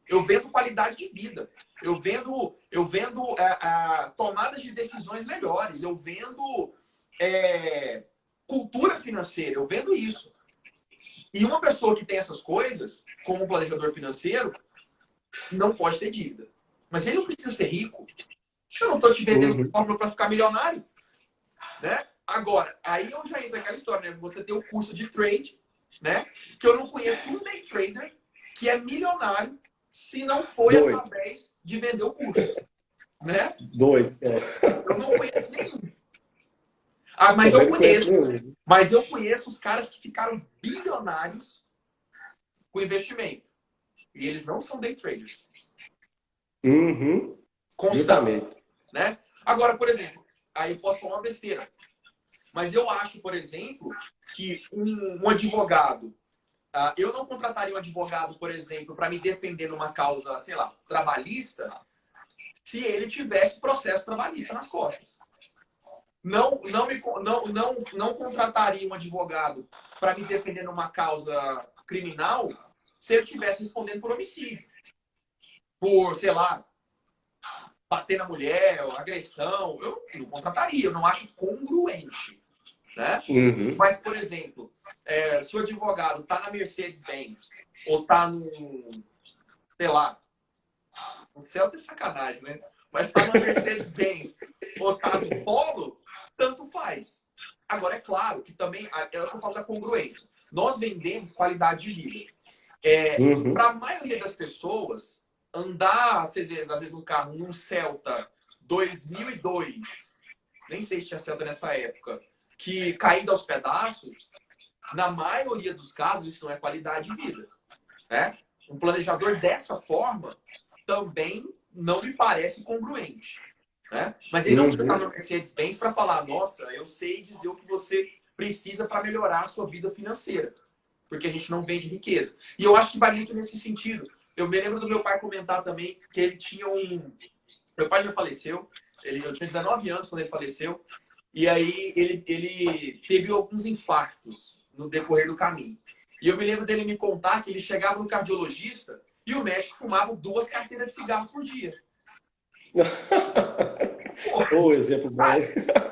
Eu vendo qualidade de vida. Eu vendo tomadas de decisões melhores. Eu vendo cultura financeira. Eu vendo isso. E uma pessoa que tem essas coisas, como um planejador financeiro, não pode ter dívida. Mas ele não precisa ser rico. Eu não estou te vendendo fórmula para ficar milionário. Né? Agora, aí eu já entro naquela história, né? Você tem o curso de trade, né? Que eu não conheço um day trader que é milionário se não foi através de vender o curso. Né? Eu não conheço nenhum. Mas eu conheço os caras que ficaram bilionários com investimento. E eles não são day traders. Constante. Né? Agora, por exemplo, aí eu posso falar uma besteira. Mas eu acho, por exemplo, que um advogado... eu não contrataria um advogado, por exemplo, para me defender numa causa, sei lá, trabalhista, se ele tivesse processo trabalhista nas costas. Não contrataria um advogado para me defender numa causa criminal se ele estivesse respondendo por homicídio. Por, sei lá, bater na mulher, agressão. Eu não contrataria, eu não acho congruente. Né? Mas, por exemplo, se o advogado está na Mercedes-Benz ou está no, sei lá, no céu tem sacanagem, né? Mas está na Mercedes-Benz ou está no Polo, tanto faz. Agora, é claro que também, é o que eu falo da congruência. Nós vendemos qualidade de vida. Para a maioria das pessoas, andar, às vezes, no carro, num Celta 2002, nem sei se tinha Celta nessa época, que caindo aos pedaços, na maioria dos casos, isso não é qualidade de vida. Né? Um planejador dessa forma também não me parece congruente. Né? Mas ele não precisa estar no Mercedes-Benz para falar, nossa, eu sei dizer o que você precisa para melhorar a sua vida financeira. Porque a gente não vende riqueza. E eu acho que vai muito nesse sentido. Eu me lembro do meu pai comentar também que ele tinha Meu pai já faleceu. Eu tinha 19 anos quando ele faleceu. E aí ele teve alguns infartos no decorrer do caminho. E eu me lembro dele me contar que ele chegava no cardiologista e o médico fumava 2 carteiras de cigarro por dia. O exemplo bom.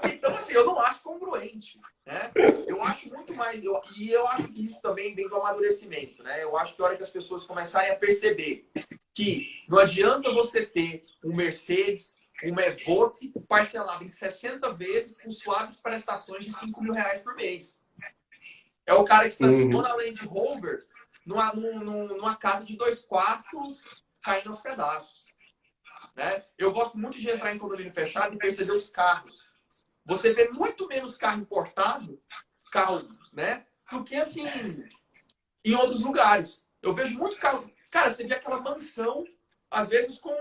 Então, assim, eu não acho congruente. Né? Eu acho muito mais... E eu acho que isso também vem do amadurecimento. Né? Eu acho que a hora que as pessoas começarem a perceber que não adianta você ter um Mercedes, um Evoque parcelado em 60 vezes com suaves prestações de R$5.000 por mês. É o cara que estacionou na Land Rover numa casa de 2 quartos caindo aos pedaços. Né? Eu gosto muito de entrar em condomínio fechado e perceber os carros. Você vê muito menos carro importado, né, do que assim em outros lugares. Eu vejo muito carro. Cara, você vê aquela mansão, às vezes com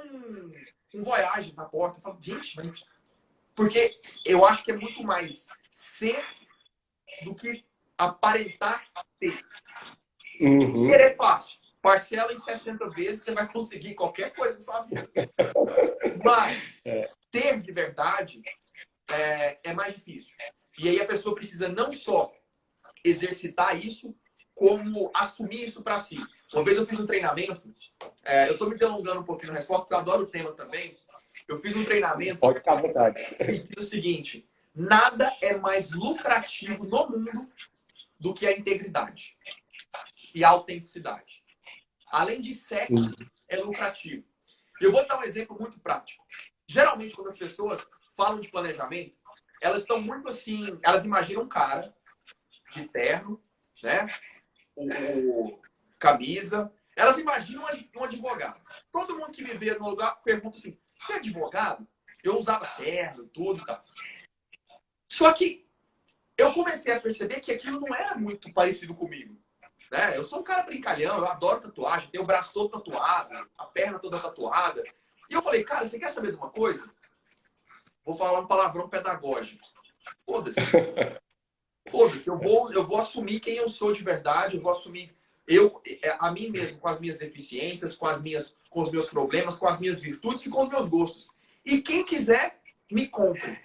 um Voyage na porta. Eu falo, gente, mas... Porque eu acho que é muito mais ser do que aparentar ter. Ter é fácil. parcela em 60 vezes, você vai conseguir qualquer coisa na sua vida. Mas ser de verdade é mais difícil. E aí a pessoa precisa não só exercitar isso, como assumir isso para si. Uma vez eu fiz um treinamento, eu estou me delongando um pouquinho na resposta, porque eu adoro o tema também. Eu fiz um treinamento Pode ficar à vontade. que diz o seguinte: nada é mais lucrativo no mundo do que a integridade e a autenticidade. Além de sexo, é lucrativo. E eu vou dar um exemplo muito prático. Geralmente, quando as pessoas falam de planejamento, elas estão muito assim, elas imaginam um cara de terno, né? O camisa. Elas imaginam um advogado. Todo mundo que me vê no lugar pergunta assim: você é advogado? Eu usava terno, tudo e tal. Só que eu comecei a perceber que aquilo não era muito parecido comigo. Né? Eu sou um cara brincalhão, eu adoro tatuagem, tenho o braço todo tatuado, a perna toda tatuada. E eu falei, cara, você quer saber de uma coisa? Vou falar um palavrão pedagógico. Foda-se. Foda-se, eu vou assumir quem eu sou de verdade, eu vou assumir a mim mesmo, com as minhas deficiências, com os meus problemas, com as minhas virtudes e com os meus gostos. E quem quiser, me compre.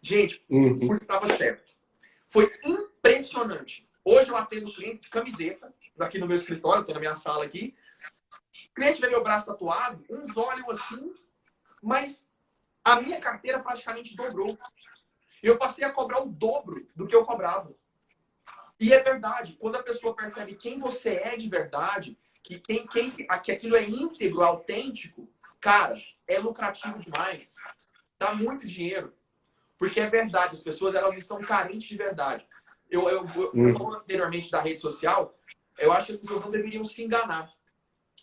Gente, o curso estava certo. Foi impressionante. Hoje eu atendo cliente de camiseta, aqui no meu escritório, estou na minha sala aqui. O cliente vê meu braço tatuado, uns olham assim, mas a minha carteira praticamente dobrou. Eu passei a cobrar o dobro do que eu cobrava. E é verdade, quando a pessoa percebe quem você é de verdade, que aquilo é íntegro, autêntico, cara, é lucrativo demais. Dá muito dinheiro. Porque é verdade, as pessoas elas estão carentes de verdade. Você falou anteriormente da rede social, eu acho que as pessoas não deveriam se enganar.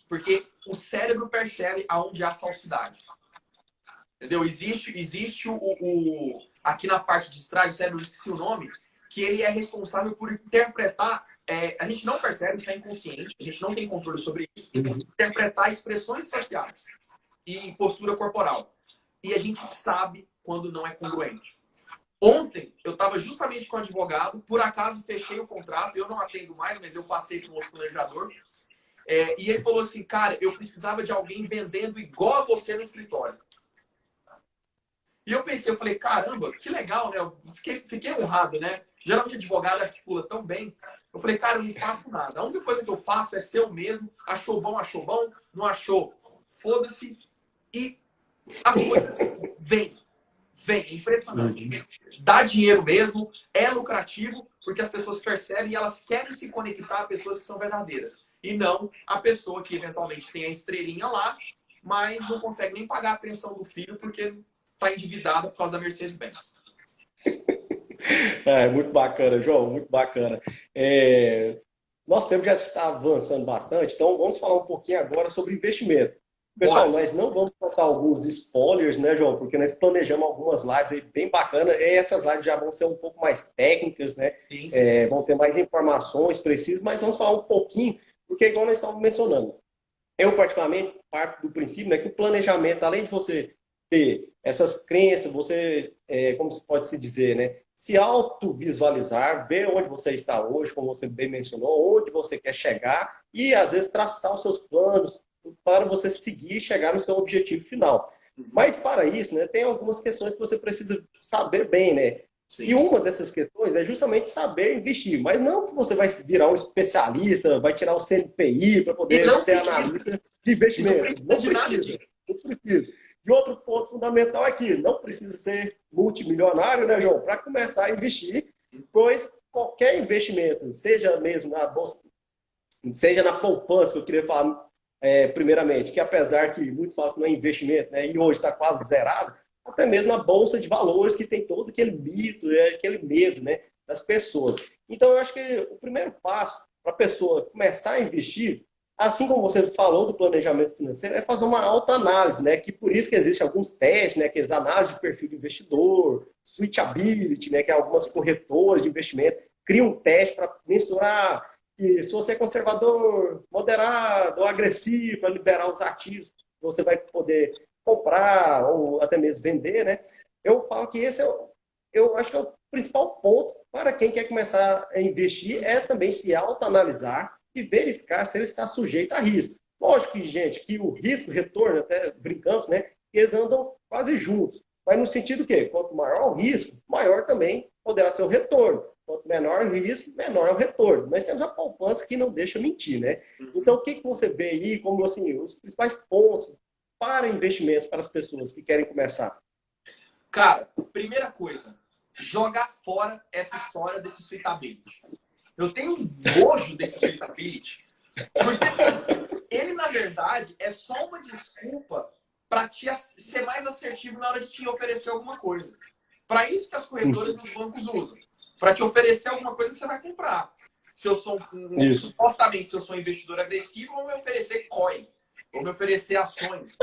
Porque o cérebro percebe aonde há falsidade. Entendeu? Existe aqui na parte de trás do cérebro, esqueci o nome, que ele é responsável por interpretar, a gente não percebe, isso é inconsciente, a gente não tem controle sobre isso, interpretar expressões faciais e postura corporal. E a gente sabe quando não é congruente. Ontem, eu estava justamente com o advogado, por acaso fechei o contrato, eu não atendo mais, mas eu passei para um outro planejador, e ele falou assim, cara, eu precisava de alguém vendendo igual a você no escritório. E eu pensei, eu falei, caramba, que legal, né? Eu fiquei honrado, né? Geralmente advogado articula tão bem. Eu falei, cara, eu não faço nada. A única coisa que eu faço é ser eu mesmo. Achou bom, não achou, foda-se. E as coisas vêm. É impressionante. Dá dinheiro mesmo, é lucrativo, porque as pessoas percebem e elas querem se conectar a pessoas que são verdadeiras. E não a pessoa que eventualmente tem a estrelinha lá, mas não consegue nem pagar a pensão do filho porque está endividada por causa da Mercedes-Benz. Muito bacana, João, muito bacana. Nosso tempo já está avançando bastante, então vamos falar um pouquinho agora sobre investimento. Pessoal, nós não vamos colocar alguns spoilers, né, João? Porque nós planejamos algumas lives aí bem bacanas, e essas lives já vão ser um pouco mais técnicas, né? Sim. Vão ter mais informações precisas, mas vamos falar um pouquinho, porque igual nós estamos mencionando, eu particularmente parto do princípio, né, que o planejamento, além de você ter essas crenças, você, como se pode se dizer, né, se autovisualizar, ver onde você está hoje, como você bem mencionou, onde você quer chegar e, às vezes, traçar os seus planos para você seguir e chegar no seu objetivo final. Mas, para isso, né, tem algumas questões que você precisa saber bem, né? Sim. E uma dessas questões é justamente saber investir, mas não que você vai virar um especialista, vai tirar o CNPI para poder ser analista de investimento. Não precisa. E outro ponto fundamental é que não precisa ser multimilionário, né, João, para começar a investir, pois qualquer investimento, seja mesmo na bolsa, seja na poupança, que eu queria falar primeiramente, que apesar que muitos falam que não é investimento, né, e hoje está quase zerado, até mesmo na bolsa de valores, que tem todo aquele mito, aquele medo, né, das pessoas. Então, eu acho que o primeiro passo para a pessoa começar a investir, assim como você falou do planejamento financeiro, é fazer uma autoanálise, né? Que por isso que existem alguns testes, né? Que é análise de perfil do investidor, switchability, né? Que é algumas corretoras de investimento criam um teste para mensurar que se você é conservador, moderado ou agressivo para liberar os ativos, você vai poder comprar ou até mesmo vender, né? Eu falo que esse eu acho que é o principal ponto para quem quer começar a investir, é também se autoanalisar, e verificar se ele está sujeito a risco. Lógico que, gente, que o risco e retorno, até brincamos, né? Eles andam quase juntos. Mas no sentido que, quanto maior o risco, maior também poderá ser o retorno. Quanto menor o risco, menor é o retorno. Nós temos a poupança que não deixa mentir, né? Então, o que você vê aí como assim, os principais pontos para investimentos para as pessoas que querem começar? Cara, primeira coisa, jogar fora essa história desse suitability. Eu tenho um nojo desse suitability, porque assim, ele na verdade é só uma desculpa para te ser mais assertivo na hora de te oferecer alguma coisa. Para isso que as corretoras e os bancos usam. Para te oferecer alguma coisa que você vai comprar. Se eu sou supostamente, se eu sou um investidor agressivo, vão me oferecer coin, vão me oferecer ações.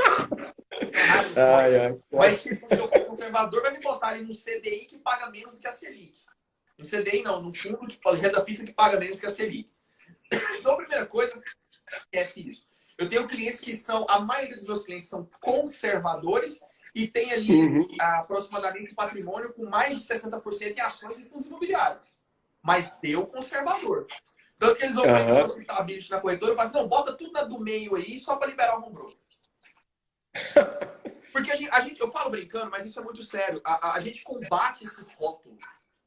Mas se eu for conservador, vai me botar ali no CDI que paga menos do que a Selic. No CDI não, no fundo de renda fixa que paga menos que a Selic. Então, a primeira coisa, esquece isso. Eu tenho clientes que são, a maioria dos meus clientes são conservadores e tem ali aproximadamente um patrimônio com mais de 60% em ações e fundos imobiliários. Mas deu conservador. Tanto que eles vão pegar o suitability na corretora e falam assim, não, bota tudo na do meio aí só para liberar o home broker. Porque a gente, eu falo brincando, mas isso é muito sério. A gente combate esse rótulo.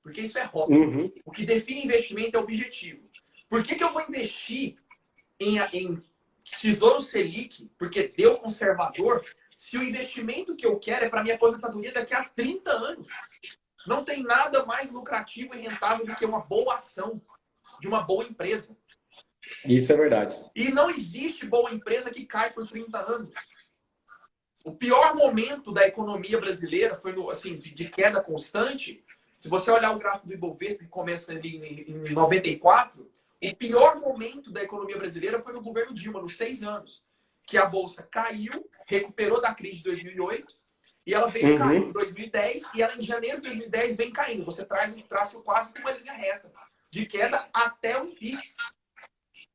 Porque isso é rótulo. O que define investimento é objetivo. Por que eu vou investir em Tesouro Selic, porque deu conservador, se o investimento que eu quero é para minha aposentadoria daqui a 30 anos? Não tem nada mais lucrativo e rentável do que uma boa ação de uma boa empresa. Isso é verdade. E não existe boa empresa que cai por 30 anos. O pior momento da economia brasileira foi assim, de queda constante. Se você olhar o gráfico do Ibovespa, que começa ali em 94, o pior momento da economia brasileira foi no governo Dilma, nos 6 anos. Que a Bolsa caiu, recuperou da crise de 2008, e ela veio caindo em 2010, e ela em janeiro de 2010 vem caindo. Você traz um traço quase com uma linha reta, de queda até o impeachment.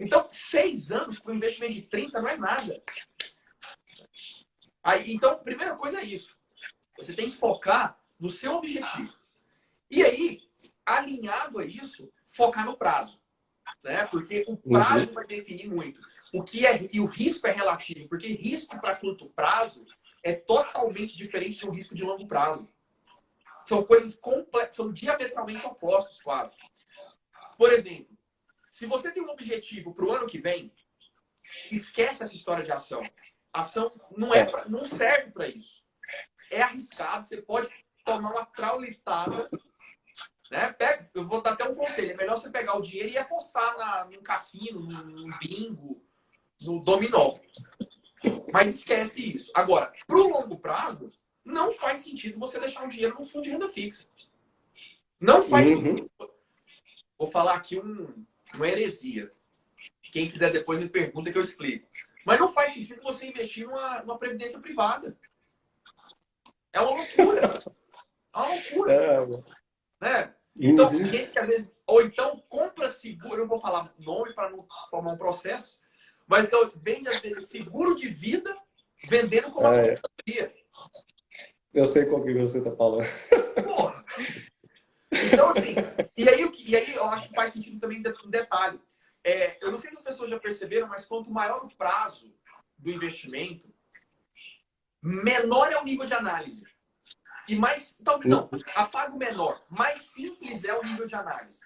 Então, 6 anos para um investimento de 30 não é nada. Aí, então, primeira coisa é isso. Você tem que focar no seu objetivo. E aí, alinhado a isso, focar no prazo. Né? Porque o prazo vai definir muito. E o risco é relativo, porque risco para curto prazo é totalmente diferente de um risco de longo prazo. São coisas são diametralmente opostos, quase. Por exemplo, se você tem um objetivo para o ano que vem, esquece essa história de ação. Ação não serve para isso. É arriscado, você pode tomar uma traulitada. Né? Eu vou dar até um conselho. É melhor você pegar o dinheiro e apostar num cassino, num bingo, no dominó. Mas esquece isso. Agora, para o longo prazo, não faz sentido você deixar um dinheiro no fundo de renda fixa. Não faz sentido. Vou falar aqui uma heresia. Quem quiser depois me pergunta que eu explico. Mas não faz sentido você investir numa previdência privada. É uma loucura. É uma loucura. Né? Então, gente que às vezes... Ou então compra seguro... Eu vou falar nome para não formar um processo. Mas então, vende às vezes seguro de vida vendendo como aposentadoria. Eu sei qual que você está falando. Porra! Então, assim... E aí eu acho que faz sentido também um detalhe. Eu não sei se as pessoas já perceberam, mas quanto maior o prazo do investimento, menor é o nível de análise. E mais, talvez não, apaga o menor. Mais simples é o nível de análise.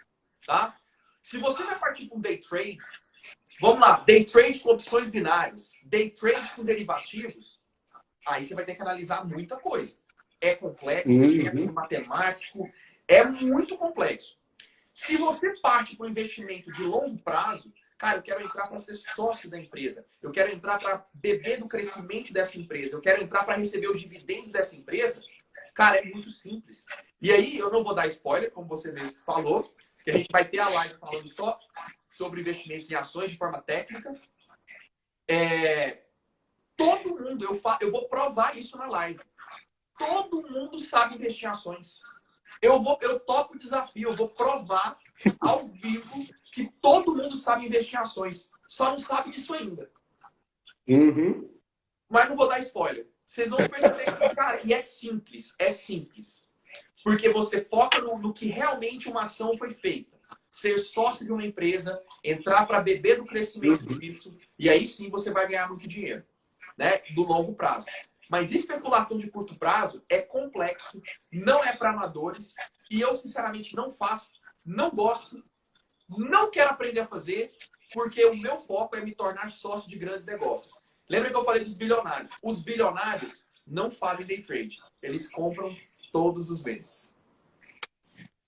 Tá? Se você vai partir para um day trade, vamos lá, day trade com opções binárias, day trade com derivativos, aí você vai ter que analisar muita coisa. É complexo, é matemático, é muito complexo. Se você parte para um investimento de longo prazo, cara, eu quero entrar para ser sócio da empresa, eu quero entrar para beber do crescimento dessa empresa, eu quero entrar para receber os dividendos dessa empresa, cara, é muito simples. E aí, eu não vou dar spoiler, como você mesmo falou, que a gente vai ter a live falando só sobre investimentos em ações de forma técnica. Todo mundo, eu vou provar isso na live. Todo mundo sabe investir em ações. Eu topo o desafio, eu vou provar ao vivo que todo mundo sabe investir em ações. Só não sabe disso ainda. Mas não vou dar spoiler. Vocês vão perceber que, cara, e é simples. Porque você foca no que realmente uma ação foi feita. ser sócio de uma empresa, entrar para beber do crescimento disso, e aí sim você vai ganhar muito dinheiro, né? Do longo prazo. Mas especulação de curto prazo é complexo, não é para amadores, e eu, sinceramente, não faço, não gosto, não quero aprender a fazer, porque o meu foco é me tornar sócio de grandes negócios. Lembra que eu falei dos bilionários? Os bilionários não fazem day trade, eles compram todos os meses.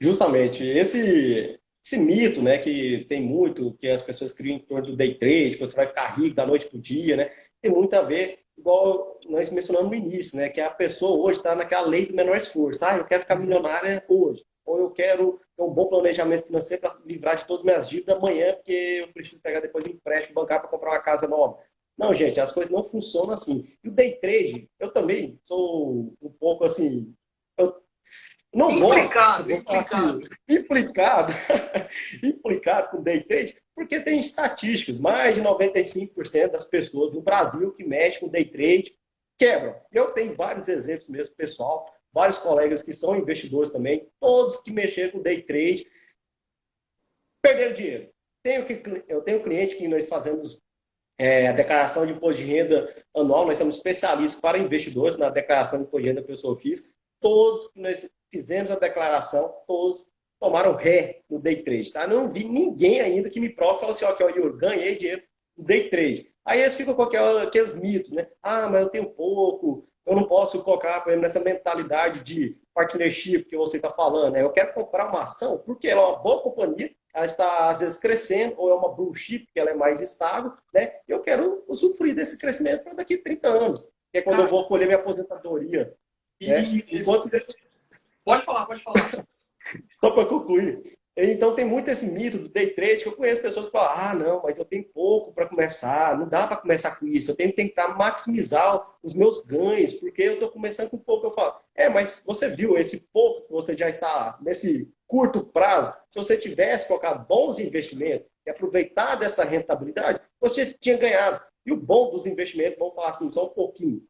Justamente, esse mito, né, que tem muito, que as pessoas criam em torno do day trade, que você vai ficar rico da noite para o dia, né, tem muito a ver, igual nós mencionamos no início, né, que a pessoa hoje está naquela lei do menor esforço. Ah, eu quero ficar milionária hoje, ou eu quero ter um bom planejamento financeiro para livrar de todas as minhas dívidas amanhã, porque eu preciso pegar depois de um empréstimo bancário para comprar uma casa nova. Não, gente, as coisas não funcionam assim. E o day trade, eu também sou um pouco assim, eu não gosto, implicado, implicado com day trade, porque tem estatísticas, mais de 95% das pessoas no Brasil que mexem com day trade quebram. Eu tenho vários exemplos mesmo, pessoal, vários colegas que são investidores também, todos que mexeram com day trade perderam dinheiro. Eu tenho um cliente que nós fazemos a declaração de imposto de renda anual, nós somos especialistas para investidores na declaração de imposto de renda da pessoa física. Todos que nós fizemos a declaração, todos tomaram ré no day trade. Tá? Não vi ninguém ainda que me prove e falou assim, ó, Yuri, ganhei dinheiro no day trade. Aí eles ficam com aqueles mitos, né? Ah, mas eu tenho pouco, eu não posso colocar, por exemplo, nessa mentalidade de partnership que você está falando. Né? Eu quero comprar uma ação porque ela é uma boa companhia, ela está, às vezes, crescendo, ou é uma blue chip, que ela é mais estável, né? Eu quero usufruir desse crescimento para daqui a 30 anos, que é quando eu vou colher minha aposentadoria. Né? Enquanto... Pode falar, pode falar. Só para concluir. Então, tem muito esse mito do day trade, que eu conheço pessoas que falam, ah, não, mas eu tenho pouco para começar, não dá para começar com isso, eu tenho que tentar maximizar os meus ganhos, porque eu estou começando com pouco. Eu falo, mas você viu esse pouco que você já está nesse curto prazo, se você tivesse colocado bons investimentos e aproveitar dessa rentabilidade, você tinha ganhado. E o bom dos investimentos, vamos falar assim, só um pouquinho,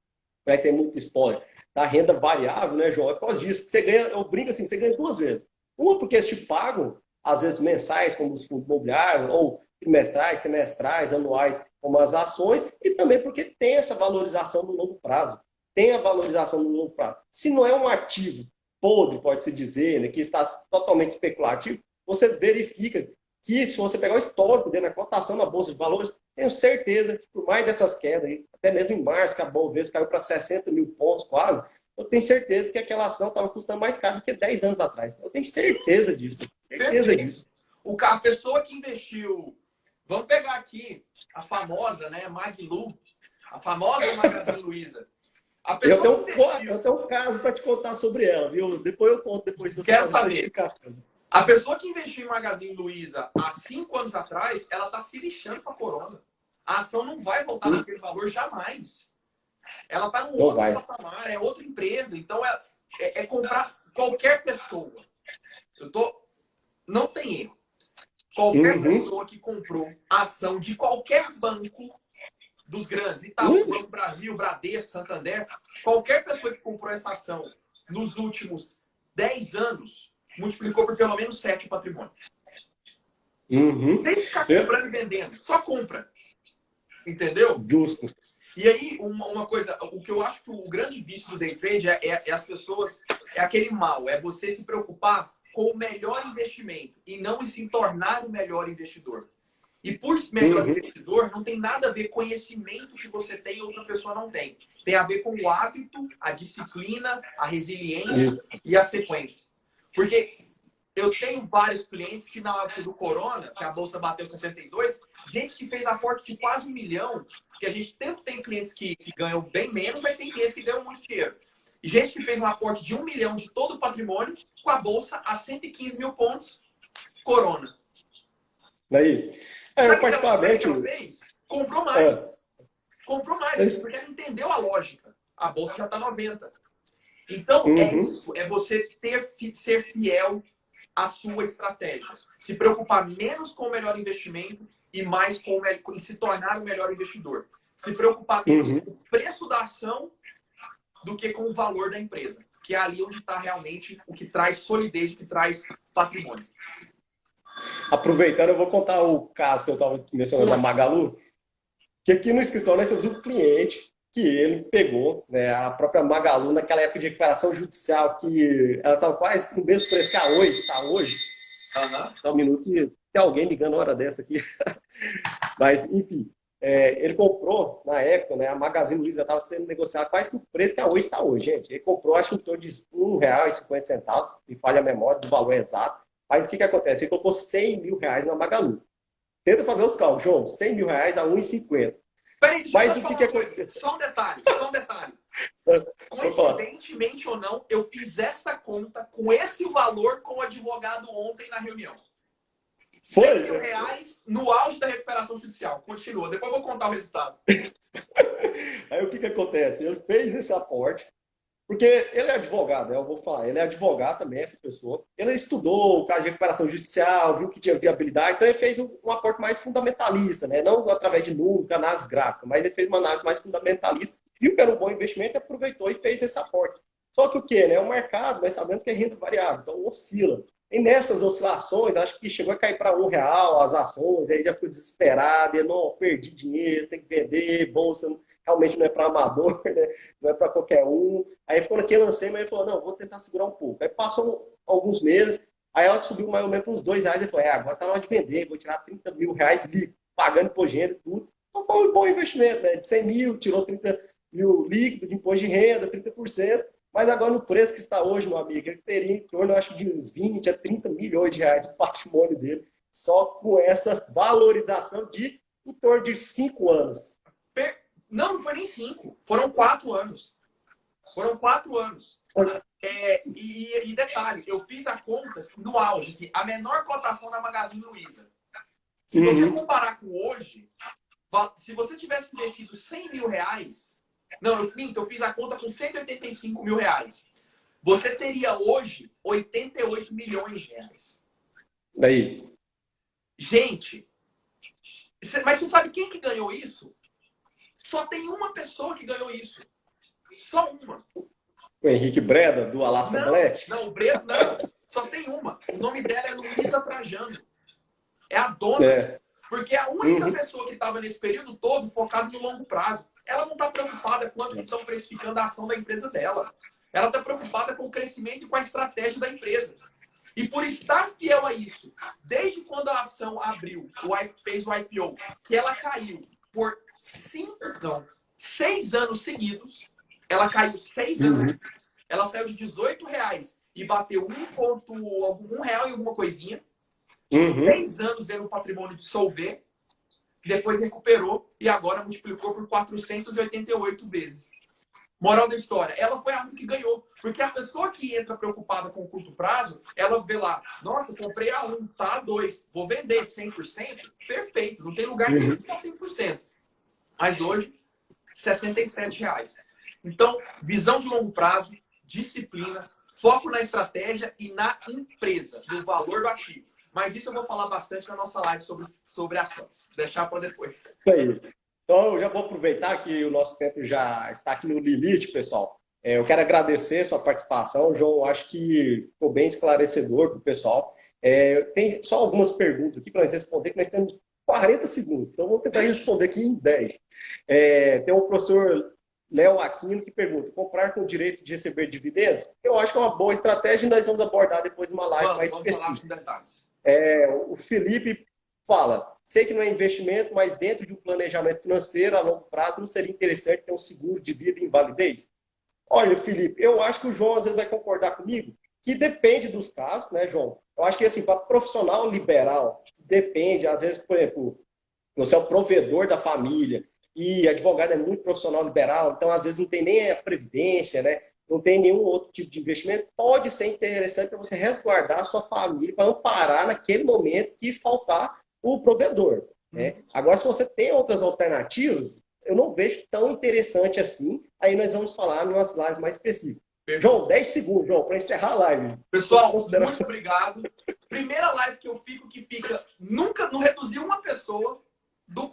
vai ser muito spoiler, da renda variável, né, João? É por causa disso. Você ganha, eu brinco assim, você ganha duas vezes. Uma, porque eles te pagam, às vezes mensais, como os fundos imobiliários, ou trimestrais, semestrais, anuais, como as ações, e também porque tem essa valorização no longo prazo. Tem a valorização no longo prazo. Se não é um ativo podre, pode-se dizer, né, que está totalmente especulativo, você verifica que se você pegar o histórico dele na cotação na Bolsa de Valores, tenho certeza que por mais dessas quedas, até mesmo em março, que a Bovespa caiu para 60 mil pontos quase, eu tenho certeza que aquela ação estava custando mais caro do que 10 anos atrás. Eu tenho certeza disso. Certeza disso. A pessoa que investiu... Vamos pegar aqui a famosa, né, Maglu, a famosa Magazine Luiza. Eu tenho um caso para te contar sobre ela, viu? Depois eu conto, depois você quero saber. A pessoa que investiu em Magazine Luiza há 5 anos atrás, ela está se lixando com a Corona. A ação não vai voltar para aquele valor jamais. Ela está num outro patamar, é outra empresa. Então, é comprar qualquer pessoa. Não tem erro. Qualquer pessoa que comprou a ação de qualquer banco dos grandes, Itaú, Banco Brasil, Bradesco, Santander, qualquer pessoa que comprou essa ação nos últimos 10 anos, multiplicou por pelo menos 7 o patrimônio. Sem ficar comprando e vendendo. Só compra. Entendeu? Justo. E aí, uma coisa, o que eu acho que o grande vício do day trade é as pessoas, é aquele mal, é você se preocupar com o melhor investimento e não se tornar o melhor investidor. E por melhor investidor, não tem nada a ver com conhecimento que você tem e outra pessoa não tem. Tem a ver com o hábito, a disciplina, a resiliência e a sequência. Porque eu tenho vários clientes que na época do Corona, que a Bolsa bateu 62, gente que fez aporte de quase 1 milhão, que a gente tem clientes que ganham bem menos, mas tem clientes que ganham muito dinheiro. E gente que fez um aporte de 1 milhão de todo o patrimônio com a Bolsa a 115 mil pontos, Corona. Daí, eu particularmente... Comprou mais. Comprou mais, porque ele entendeu a lógica. A Bolsa já está 90. Então, é isso. É você ser fiel à sua estratégia. Se preocupar menos com o melhor investimento e mais com se tornar o melhor investidor. Se preocupar menos com o preço da ação do que com o valor da empresa. Que é ali onde está realmente o que traz solidez, o que traz patrimônio. Aproveitando, eu vou contar o caso que eu estava mencionando da Magalu, que aqui no escritório nós temos um cliente que ele pegou, né, a própria Magalu, naquela época de recuperação judicial, que ela estava quase com o mesmo preço que a hoje, está hoje. Aham. Só um minuto que tem alguém ligando uma hora dessa aqui. Mas, enfim, ele comprou, na época, né, a Magazine Luiza estava sendo negociada quase que o preço que a hoje está hoje, gente. Ele comprou, acho que em torno de R$ 1,50, me falha a memória do valor exato. Mas o que acontece? Ele colocou R$ 100 mil na Magalu. Tenta fazer os cálculos, João. R$ 100 mil a R$ 1,50. Peraí, deixa Mas eu o só que falar uma coisa. acontece? Só um detalhe, só um detalhe. Vou falar. Coincidentemente ou não, eu fiz essa conta com esse valor com o advogado ontem na reunião. Foi? R$ 100 mil no auge da recuperação judicial. Continua, depois eu vou contar o resultado. Aí o que acontece? Ele fez esse aporte, porque ele é advogado, né? Eu vou falar, ele é advogado também, essa pessoa. Ele estudou o caso de recuperação judicial, viu que tinha viabilidade, então ele fez um aporte mais fundamentalista, né? Não através de números, análise gráfica, mas ele fez uma análise mais fundamentalista, viu que era um bom investimento, aproveitou e fez esse aporte. Só que o quê? Né? O mercado, nós sabemos que é renda variável, então oscila. E nessas oscilações, acho que chegou a cair para R$ 1 as ações, aí já ficou desesperado, e não, perdi dinheiro, tem que vender, bolsa realmente não é para amador, né? Não é para qualquer um. Aí ficou naquele anseio, mas ele falou, não, vou tentar segurar um pouco. Aí passou alguns meses, aí ela subiu mais ou menos uns R$ 2, ele falou, agora está na hora de vender, vou tirar R$ 30 mil líquido, pagando imposto de renda e tudo. Então foi um bom investimento, né? De 100 mil, tirou 30 mil líquido de imposto de renda, 30%. Mas agora no preço que está hoje, meu amigo, ele teria em torno, acho, de uns 20 a 30 milhões de reais de patrimônio dele, só com essa valorização de em torno de 5 anos. Não foi nem 5, foram 4 anos. Foram 4 anos. E detalhe, eu fiz a conta no auge, assim, a menor cotação da Magazine Luiza. Se você comparar com hoje, se você tivesse investido R$ 100 mil, não, eu fiz a conta com R$ 185 mil. Você teria hoje 88 milhões de reais. Aí. Gente, mas você sabe quem que ganhou isso? Só tem uma pessoa que ganhou isso. Só uma. O Henrique Breda, do Alaska Black? Não, o Breda não. Só tem uma. O nome dela é Luiza Trajano. É a dona. Porque é a única pessoa que estava nesse período todo focada no longo prazo. Ela não está preocupada com quanto estão precificando a ação da empresa dela. Ela está preocupada com o crescimento e com a estratégia da empresa. E por estar fiel a isso, desde quando a ação abriu, fez o IPO, que ela caiu por 6 anos seguidos, ela caiu 6 anos, ela saiu de R$ 18 e bateu R$ 1 real e alguma coisinha, 6 anos vendo o patrimônio dissolver, depois recuperou e agora multiplicou por 488 vezes. Moral da história, ela foi a única que ganhou. Porque a pessoa que entra preocupada com o curto prazo, ela vê lá, nossa, comprei a 1, tá a 2, vou vender 100%? Perfeito, não tem lugar nenhum que tá 100%. Mas hoje, R$ 67. Então, visão de longo prazo, disciplina, foco na estratégia e na empresa, no valor do ativo. Mas isso eu vou falar bastante na nossa live sobre ações. Deixar para depois. Isso aí. Então, eu já vou aproveitar que o nosso tempo já está aqui no limite, pessoal. Eu quero agradecer a sua participação, João. Acho que ficou bem esclarecedor para o pessoal. Tem só algumas perguntas aqui para nós responder, que nós temos 40 segundos. Então, vou tentar responder aqui em 10. Tem o professor Léo Aquino que pergunta, comprar com o direito de receber dividendos? Eu acho que é uma boa estratégia e nós vamos abordar depois de uma live mais específica. O Felipe fala, sei que não é investimento, mas dentro de um planejamento financeiro a longo prazo não seria interessante ter um seguro de vida e invalidez? Olha, Felipe, eu acho que o João às vezes vai concordar comigo que depende dos casos, né, João? Eu acho que assim, para profissional liberal, depende, às vezes, por exemplo, você é o provedor da família e advogado é muito profissional liberal, então às vezes não tem nem a previdência, né? Não tem nenhum outro tipo de investimento, pode ser interessante para você resguardar a sua família, para amparar naquele momento que faltar o provedor. Né? Agora, se você tem outras alternativas, eu não vejo tão interessante assim. Aí nós vamos falar em umas lives mais específicas. João, 10 segundos, João, para encerrar a live. Pessoal, muito obrigado. Primeira live que eu fico, nunca não reduziu uma pessoa do